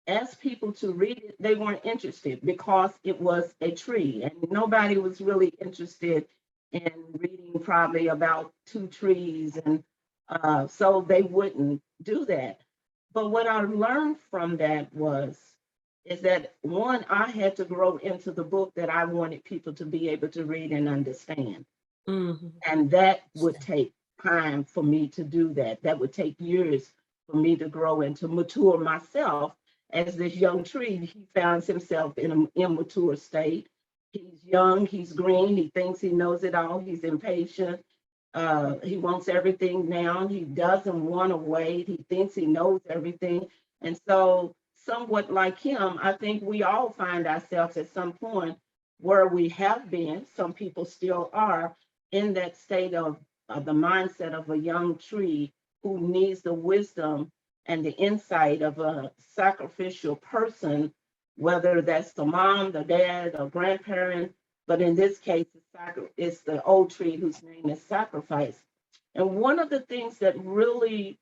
asked people to read it, they weren't interested because it was a tree and nobody was really interested in reading probably about 2 trees. And so they wouldn't do that. But what I learned from that is that one, I had to grow into the book that I wanted people to be able to read and understand. Mm-hmm. And that would take time for me to do that. That would take years for me to grow and to mature myself. As this young tree, he finds himself in an immature state. He's young, he's green, he thinks he knows it all, he's impatient. He wants everything now. He doesn't want to wait. He thinks he knows everything. And so somewhat like him, I think we all find ourselves at some point where we have been, some people still are, in that state of the mindset of a young tree who needs the wisdom and the insight of a sacrificial person, whether that's the mom, the dad, or grandparent, but in this case, it's the old tree whose name is sacrifice. And one of the things that really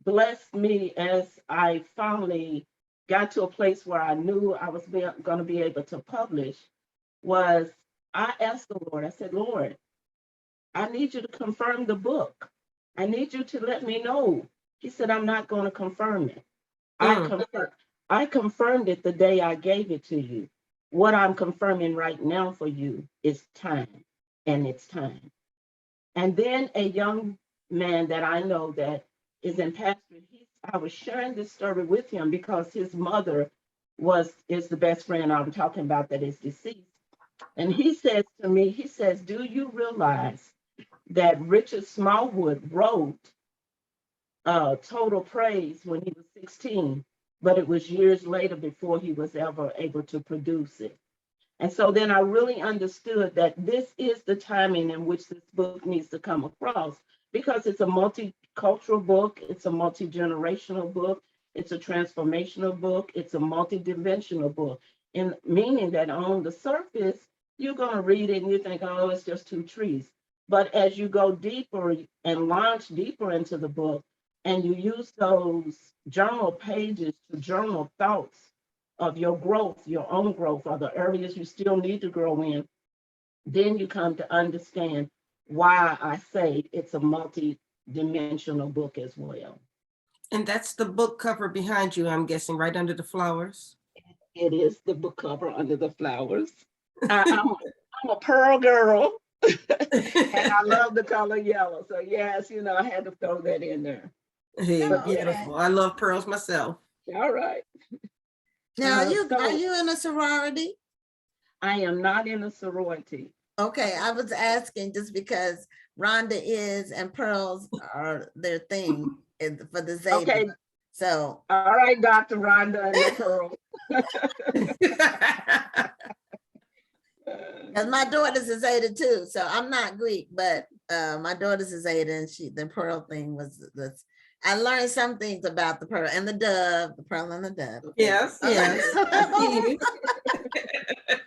blessed me as I finally got to a place where I knew I was going to be able to publish was I asked the Lord, I said, Lord, I need you to confirm the book. I need you to let me know. He said, I'm not going to confirm it. I confirmed it the day I gave it to you. What I'm confirming right now for you is time, and it's time. And then a young man that I know that is in pastor, I was sharing this story with him because his mother is the best friend I'm talking about that is deceased. And he says to me, he says, do you realize that Richard Smallwood wrote Total Praise when he was 16, but it was years later before he was ever able to produce it. And so then I really understood that this is the timing in which this book needs to come across because it's a multicultural book, it's a multi-generational book, it's a transformational book, it's a multi-dimensional book, and meaning that on the surface, you're going to read it and you think, oh, it's just 2 trees. But as you go deeper and launch deeper into the book, and you use those journal pages to journal thoughts of your growth, your own growth, or the areas you still need to grow in, then you come to understand why I say it's a multi-dimensional book as well. And that's the book cover behind you, I'm guessing, right under the flowers. It is the book cover under the flowers. I'm a pearl girl, and I love the color yellow. So yes, I had to throw that in there. Hey, beautiful. I love pearls myself. All right. Now, are you in a sorority? I am not in a sorority. Okay, I was asking just because Rhonda is and pearls are their thing for the Zeta. Okay. So. All right, Dr. Rhonda and the pearl. Because my daughters is Zeta too, so I'm not Greek, but my daughters is Zeta, and the pearl thing was this. I learned some things about the pearl and the dove, the pearl and the dove. Yes, yes.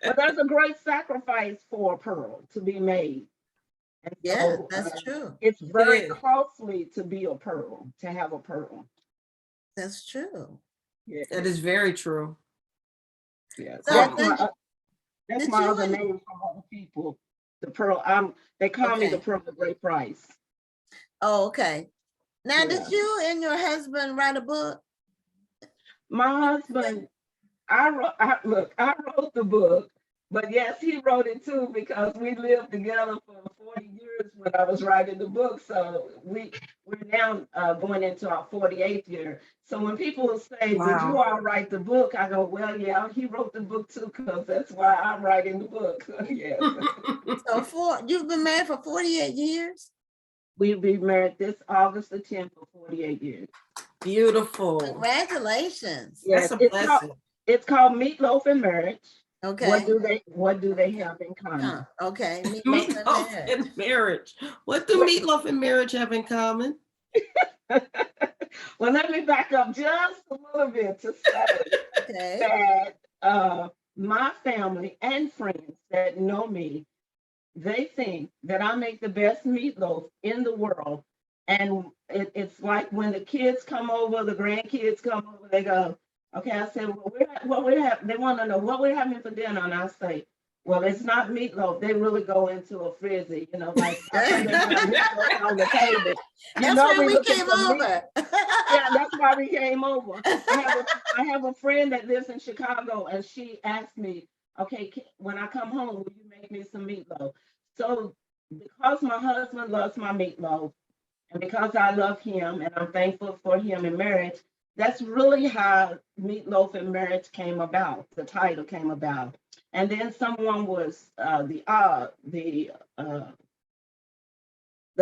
But there's a great sacrifice for a pearl to be made. And Yeah, so, that's true. it's very is. costly to be a pearl, to have a pearl. That's true. Yeah. That is very true. Yeah. So That's then- that's did my you other and- name from other people. The pearl. They call me the Okay. pearl of great price. Oh, okay. Now, Yeah. did you and your husband write a book? My husband, I wrote the book, but yes, he wrote it too because we lived together for 40 years when I was writing the book. So we're now going into our 48th year. So when people say, "Did Wow. you all write the book?" I go, "Well, yeah, he wrote the book too, because that's why I'm writing the book." Yes. So you've been married for 48 years? We'll be married this August the 10th for 48 years. Beautiful. Congratulations. Yes, That's a blessing. it's called Meatloaf and Marriage. Okay. What do they have in common? Okay. Meatloaf and Meatloaf marriage. and marriage. What do meatloaf and marriage have in common? Well, let me back up just a little bit to say Okay. that my family and friends that know me, they think that I make the best meatloaf in the world. And it's like when the kids come over, the grandkids come over, they go, okay, I said, well, they want to know what we're having for dinner. And I say, well, it's not meatloaf. They really go into a frizzy, like I say, they got meatloaf on the table. That's why we looking came for meat. over. Yeah, that's why we came over. I have a friend that lives in Chicago, and she asked me, okay, when I come home, will you make me some meatloaf? So because my husband loves my meatloaf, and because I love him and I'm thankful for him in marriage, that's really how Meatloaf and Marriage came about. The title came about. And then someone was the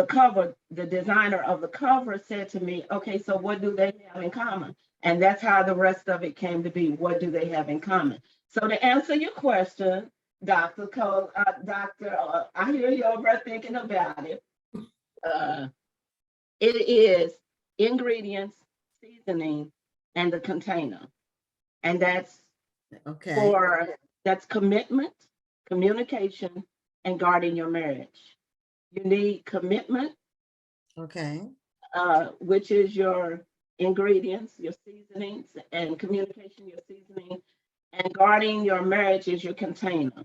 cover, the designer of the cover said to me, okay, so what do they have in common? And that's how the rest of it came to be. What do they have in common? So to answer your question, Dr. Cole, I hear you over there thinking about it. It is ingredients, seasoning, and the container. And that's Okay. that's commitment, communication, and guarding your marriage. You need commitment, Okay. which is your ingredients, your seasonings, and communication, your seasoning, and guarding your marriage is your container.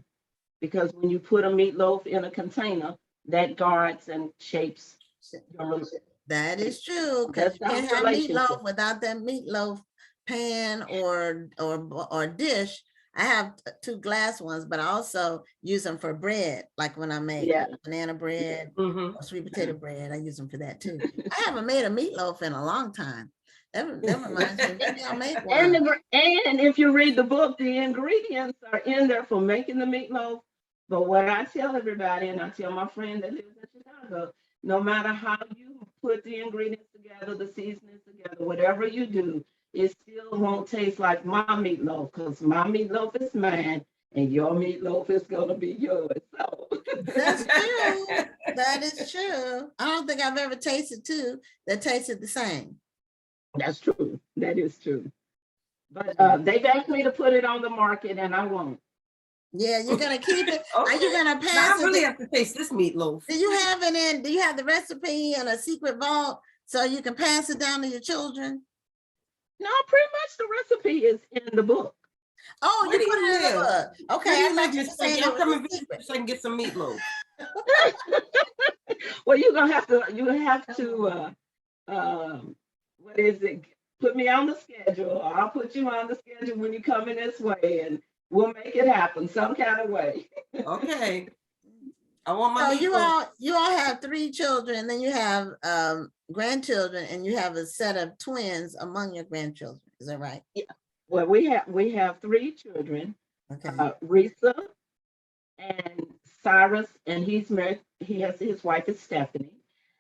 Because when you put a meatloaf in a container, that guards and shapes your That is true, because you can't have meatloaf without that meatloaf pan or dish. I have 2 glass ones, but I also use them for bread, like when I make banana bread or sweet potato bread. I use them for that too. I haven't made a meatloaf in a long time. That reminds me, maybe I'll make one. And if you read the book, the ingredients are in there for making the meatloaf. But what I tell everybody, and I tell my friend that lives in Chicago, no matter how you put the ingredients together, the seasonings together, whatever you do, it still won't taste like my meatloaf, because my meatloaf is mine and your meatloaf is going to be yours. So that's true. That is true. I don't think I've ever tasted 2 that tasted the same. That's true. That is true. But they've asked me to put it on the market, and I won't. Yeah, you're gonna keep it. Okay. Are you gonna Now pass I really it? have to taste this meatloaf. Do you have it do you have the recipe in a secret vault so you can pass it down to your children? No, pretty much the recipe is in the book. Oh, Where you do put you it in the live? book. Okay, Where do I you thought live, you were Miss saying Peggy? it I'm was coming a visit secret. you so I can get some meatloaf. Well, you have to what is it? Put me on the schedule, or I'll put you on the schedule when you come in this way, and we'll make it happen some kind of way. Okay. I want my So meatloaf. you all have 3 children, and then you have grandchildren, and you have a set of twins among your grandchildren. Is that right? Yeah. Well, we have 3 children. Okay. Risa and Cyrus, and he's married. His wife is Stephanie.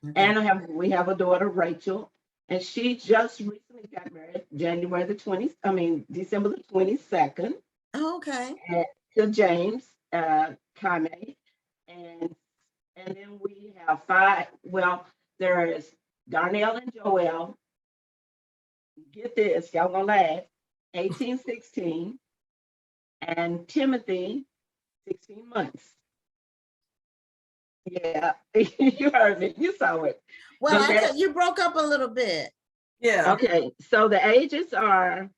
Okay. And we have a daughter, Rachel, and she just recently got married, December the 22nd. Oh, okay. To James, Kame. And then we have 5. Well, there's Darnell and Joel. Get this, y'all gonna laugh. 18, 16, and Timothy, 16 months. Yeah, you heard me. You saw it. Well, But you broke up a little bit. Yeah. okay, so the ages are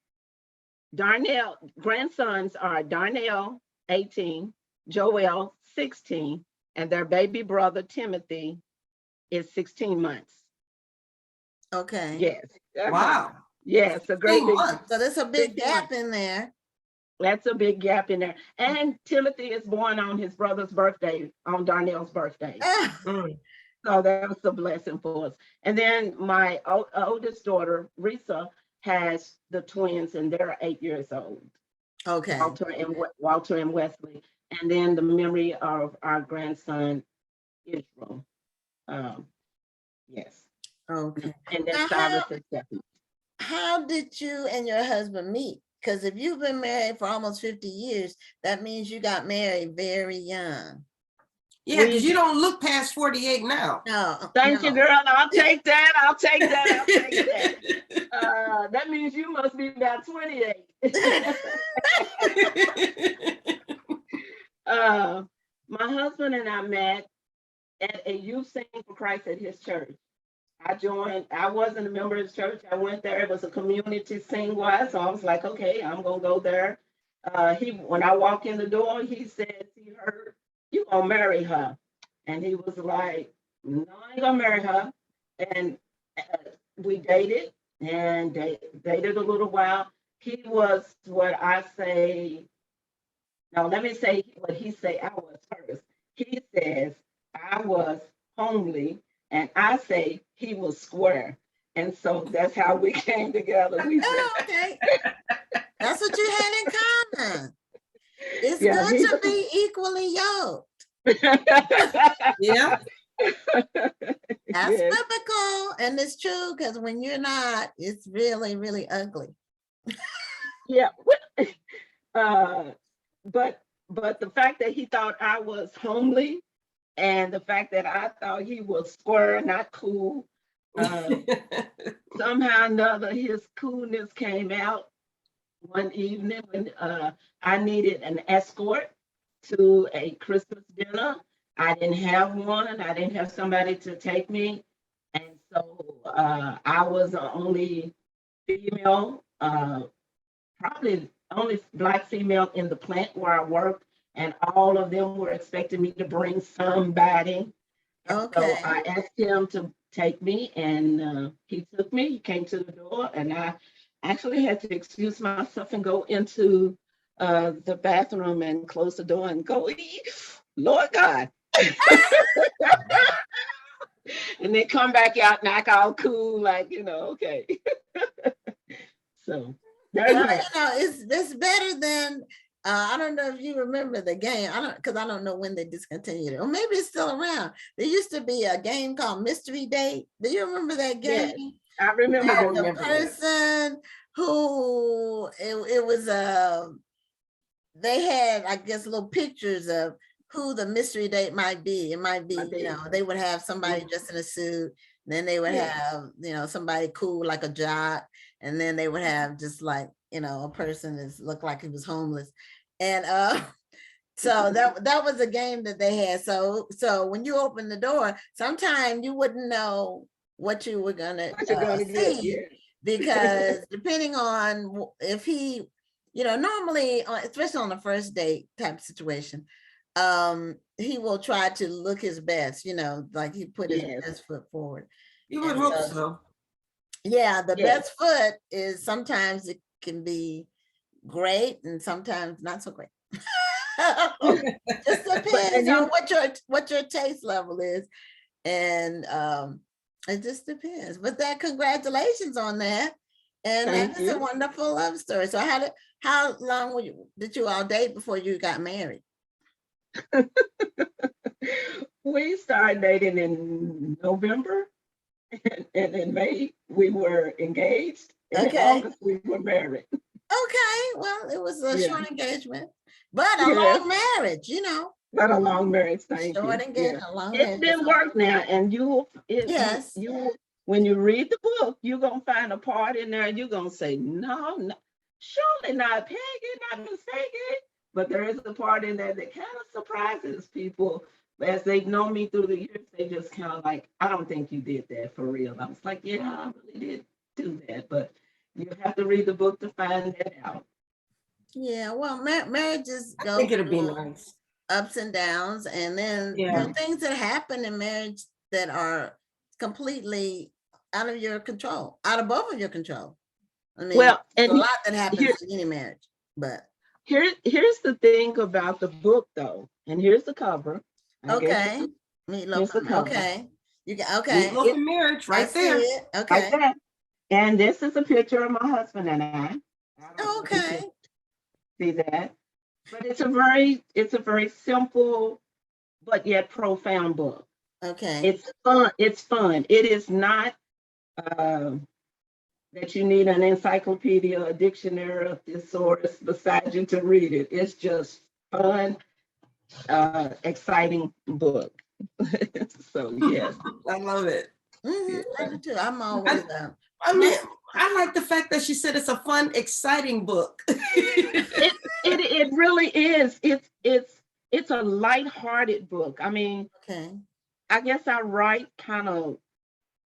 Darnell, grandsons are Darnell, 18, Joel, 16, and their baby brother, Timothy, is 16 months. Okay. Yes. Wow. Yes, a great 16 big. months. So there's a big 16 gap months. in there. That's a big gap in there. And Timothy is born on his brother's birthday, on Darnell's birthday. Mm. So that was a blessing for us. And then my oldest daughter, Risa, has the twins, and they're 8 years old. Okay. Walter and Wesley. And then the memory of our grandson, Israel. Yes. Okay. And then Now, Cyrus and Stephanie. how did you and your husband meet? Because if you've been married for almost 50 years, that means you got married very young. Yeah, because you don't look past 48 now. No. Thank you, no. girl. I'll take that. I'll take that. I'll take that. That means you must be about 28. My husband and I met at a youth singing for Christ at his church. I wasn't a member of his church. I went there. It was a community sing-wise. So I was like, okay, I'm going to go there. When I walked in the door, he said, he heard, you going to marry her. And he was like, no, I ain't going to marry her. And we dated and dated a little while. He was what I say. Now, let me say what he say I was first. He says I was homely, and I say he was square. And so that's how we came together. Oh, okay. That's what you had in common. It's Yeah, good to be equally yoked. Yeah. That's Yes. biblical, and it's true, because when you're not, it's really, really ugly. Yeah. But the fact that he thought I was homely, and the fact that I thought he was square, not cool, somehow or another, his coolness came out one evening when I needed an escort to a Christmas dinner. I didn't have one. I didn't have somebody to take me. And so I was the only female, probably only Black female in the plant where I worked. And all of them were expecting me to bring somebody. And Okay. so I asked him to take me, and he took me. He came to the door, and I actually had to excuse myself and go into the bathroom and close the door and go, Lord God. And then come back out and act all cool, like, okay. So there's it's better than I don't know if you remember the game. Because I don't know when they discontinued it, or maybe it's still around. There used to be a game called Mystery Date. Do you remember that game? Yes, I remember The person who it was they had, I guess, little pictures of who the mystery date might be. It might be, they would have somebody just in a suit, then they would have, somebody cool like a jock, and then they would have just like, a person that looked like he was homeless. And so that was a game that they had. So when you open the door, sometimes you wouldn't know what you were gonna see, because depending on if he, normally, especially on the first date type situation, he will try to look his best, like he put his best foot forward. You would hope so. Yeah, the best foot is sometimes it can be great and sometimes not so great. Just depends on what your taste level is, and it just depends. But congratulations on that, and that's a wonderful love story. So how long did you all date before you got married? We started dating in November, and in May we were engaged. And in August we were married. Okay, well, it was a short engagement, but a long marriage, But a long marriage, thank Short you. and good, Yeah. a long It marriage. didn't work now, and Yes. when you read the book, you're gonna find a part in there, and you're gonna say, no, no, surely not Peggy, not Miss Peggy. But there is a part in there that kind of surprises people. As they've known me through the years, they just kind of like, I don't think you did that for real. I was like, yeah, I really did do that, but you have to read the book to find that out. Yeah, well, marriages I go think it'd be through nice. ups and downs, and then there Yeah. are things that happen in marriage that are completely out of your control, out of both of your control. I mean, Well, there's a and lot that happens here, in any marriage, but here's the thing about the book, though, and here's the cover. I guess okay. here's Meatloaf, the cover. okay. You got okay. Meatloaf and marriage, I right see there. it. Like Okay. that. And this is a picture of my husband and I. I don't know if you Okay. can see that. But it's a very simple but yet profound book. Okay. It's fun. It's fun. It is not that you need an encyclopedia, a dictionary, a thesaurus beside you to read it. It's just fun, exciting book. So yes. I love it. I do too. I'm always I mean, I like the fact that she said it's a fun, exciting book. It really is. It's a lighthearted book. I mean, okay. I guess I write kind of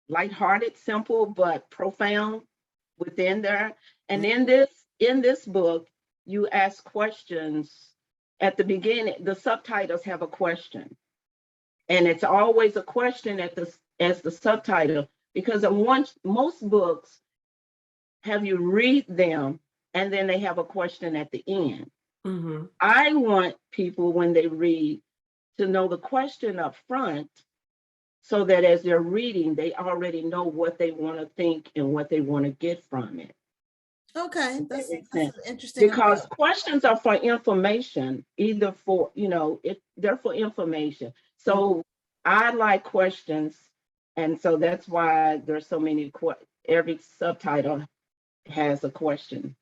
lighthearted, simple, but profound within there. And in this book, you ask questions at the beginning. The subtitles have a question, and it's always a question as the subtitle, because most books have you read them and then they have a question at the end. Mm-hmm. I want people, when they read, to know the question up front, so that as they're reading, they already know what they want to think and what they want to get from it. Okay, that's interesting. Because questions are for information, either for, they're for information. So I like questions. And so that's why there's so many, every subtitle has a question.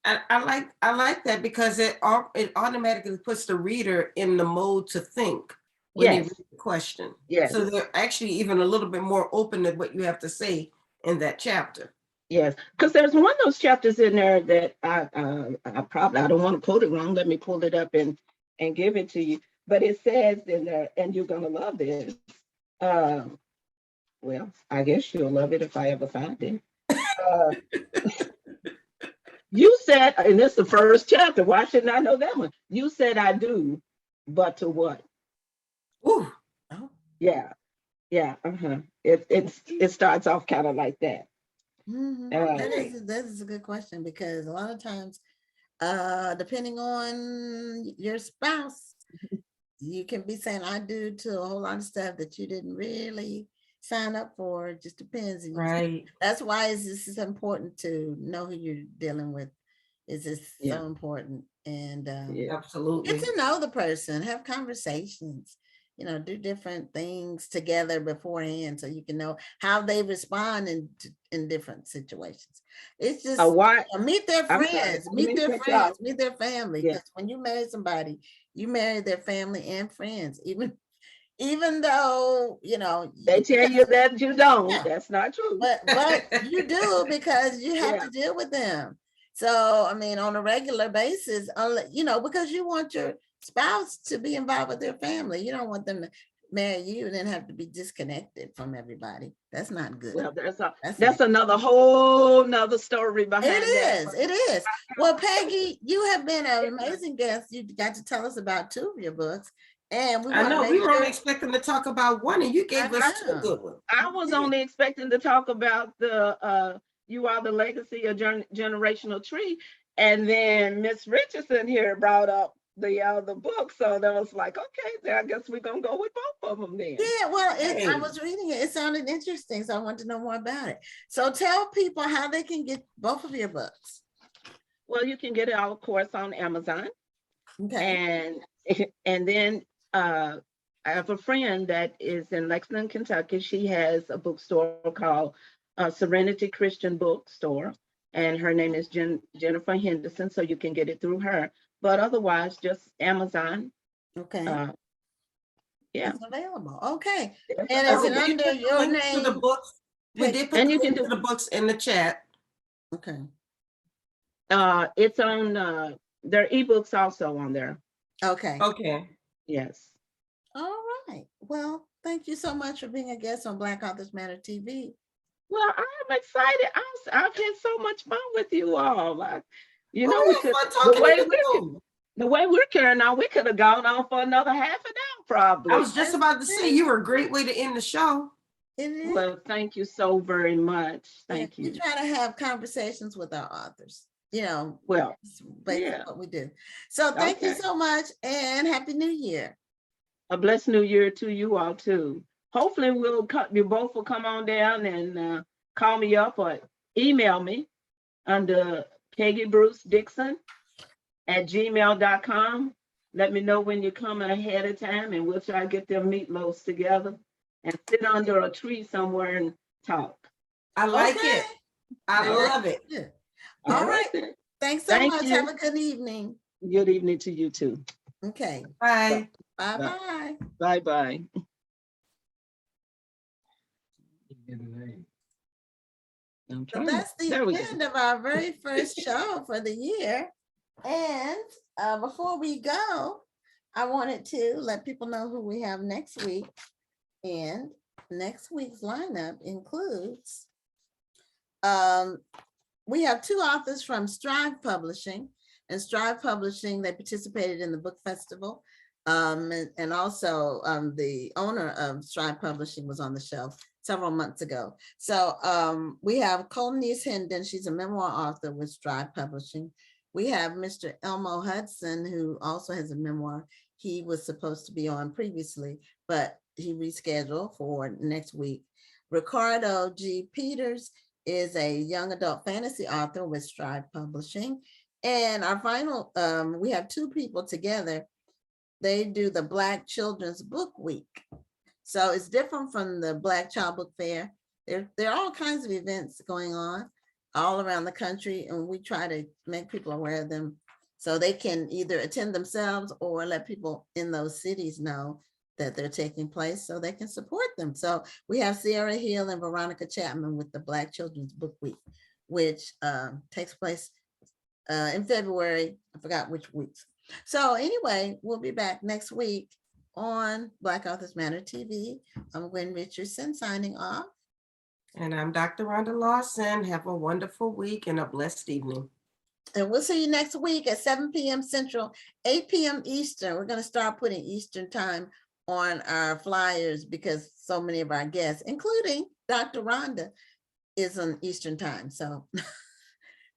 I like that, because it automatically puts the reader in the mode to think when they read the question. Yes. So they're actually even a little bit more open to what you have to say in that chapter. Yes, because there's one of those chapters in there that I don't want to quote it wrong. Let me pull it up and give it to you. But it says in there, and you're gonna love this. Well, I guess you'll love it if I ever find it. You said, and this is the first chapter. Why shouldn't I know that one? You said I do, but to what? Ooh. Oh. Yeah. It starts off kind of like that. That is a good question, because a lot of times, depending on your spouse, you can be saying I do to a whole lot of stuff that you didn't really sign up for. It just depends. Right. That's why this is important to know who you're dealing with. Is this so important? And absolutely, get to know the person, have conversations, do different things together beforehand, so you can know how they respond in different situations. It's just meet their friends, meet their family. Because when you marry somebody, you marry their family and friends, even though they tell you that you don't. That's not true. But you do, because you have to deal with them. So I mean, on a regular basis, because you want your spouse to be involved with their family. You don't want them to marry you and then have to be disconnected from everybody. That's not good. Well, that's another whole nother story behind it. It is. Well, Peggy, you have been an amazing guest. You got to tell us about 2 of your books. And I know we were only expecting to talk about one, and you gave us 2 good ones. I was only expecting to talk about the You Are the Legacy of Generational Tree, and then Miss Richardson here brought up the book, so that was like, okay, then I guess we're gonna go with both of them then. Yeah, well, I was reading it. It sounded interesting, so I want to know more about it. So tell people how they can get both of your books. Well, you can get it, of course, on Amazon. Okay. And then I have a friend that is in Lexington, Kentucky. She has a bookstore called Serenity Christian Bookstore, and her name is Jennifer Henderson, so you can get it through her. But otherwise, just Amazon. Okay. Yeah. It's available. Okay. Yes, And And is we it did under put the your link to the name? books. We did put And the you can link to do, the books in the chat. Okay. it's on, there are ebooks also on there. Okay. Okay. Yes. All right. Well, thank you so much for being a guest on Black Authors Matter TV. Well, I'm excited. I've had so much fun with you all. You Well, know, we we had could, fun the talking way to we're, you. the way we're carrying on, we could have gone on for another half an hour I probably. was just about to say you were a great way to end the show. It is. Well, thank you so very much. Yeah, Thank we you. try to have conversations with our authors. You know, Well, it's basically yeah. what we do. So thank you Okay. so much and Happy New Year. A blessed new year to you all too. Hopefully you both will come on down and call me up or email me under Peggy Bruce Dixon at gmail.com. Let me know when you're coming ahead of time and we'll try to get them meatloaves together and sit under a tree somewhere and talk. I like Okay. it. I All right. love it. Good. All All right right. then. Thanks so Thank much. you. Have a good evening. Good evening to you too. Okay. Bye. Bye-bye. Bye-bye. I'm So trying. that's the There we go. end of our very first show for the year. And before we go, I wanted to let people know who we have next week. And next week's lineup includes, we have two authors from Strive Publishing. And Strive Publishing, they participated in the book festival. And also the owner of Strive Publishing was on the show several months ago. So we have Colnise Hendon. She's a memoir author with Strive Publishing. We have Mr. Elmo Hudson, who also has a memoir. He was supposed to be on previously, but he rescheduled for next week. Ricardo G. Peters is a young adult fantasy author with Strive Publishing. And our final, we have two people together. They do the Black Children's Book Week. So it's different from the Black Child Book Fair. There are all kinds of events going on all around the country, and we try to make people aware of them so they can either attend themselves or let people in those cities know that they're taking place so they can support them. So we have Sierra Hill and Veronica Chapman with the Black Children's Book Week, which takes place in February. I forgot which weeks. So anyway, we'll be back next week on Black Authors Matter TV. I'm Gwen Richardson signing off. And I'm Dr. Rhonda Lawson. Have a wonderful week and a blessed evening. And we'll see you next week at 7 p.m. Central, 8 p.m. Eastern. We're going to start putting Eastern time on our flyers because so many of our guests, including Dr. Rhonda, is on Eastern time. So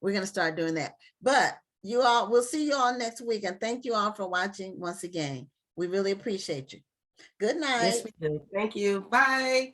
we're going to start doing that. But you all, we'll see you all next week. And thank you all for watching once again. We really appreciate you. Good night. Yes, we do. Thank you. Bye.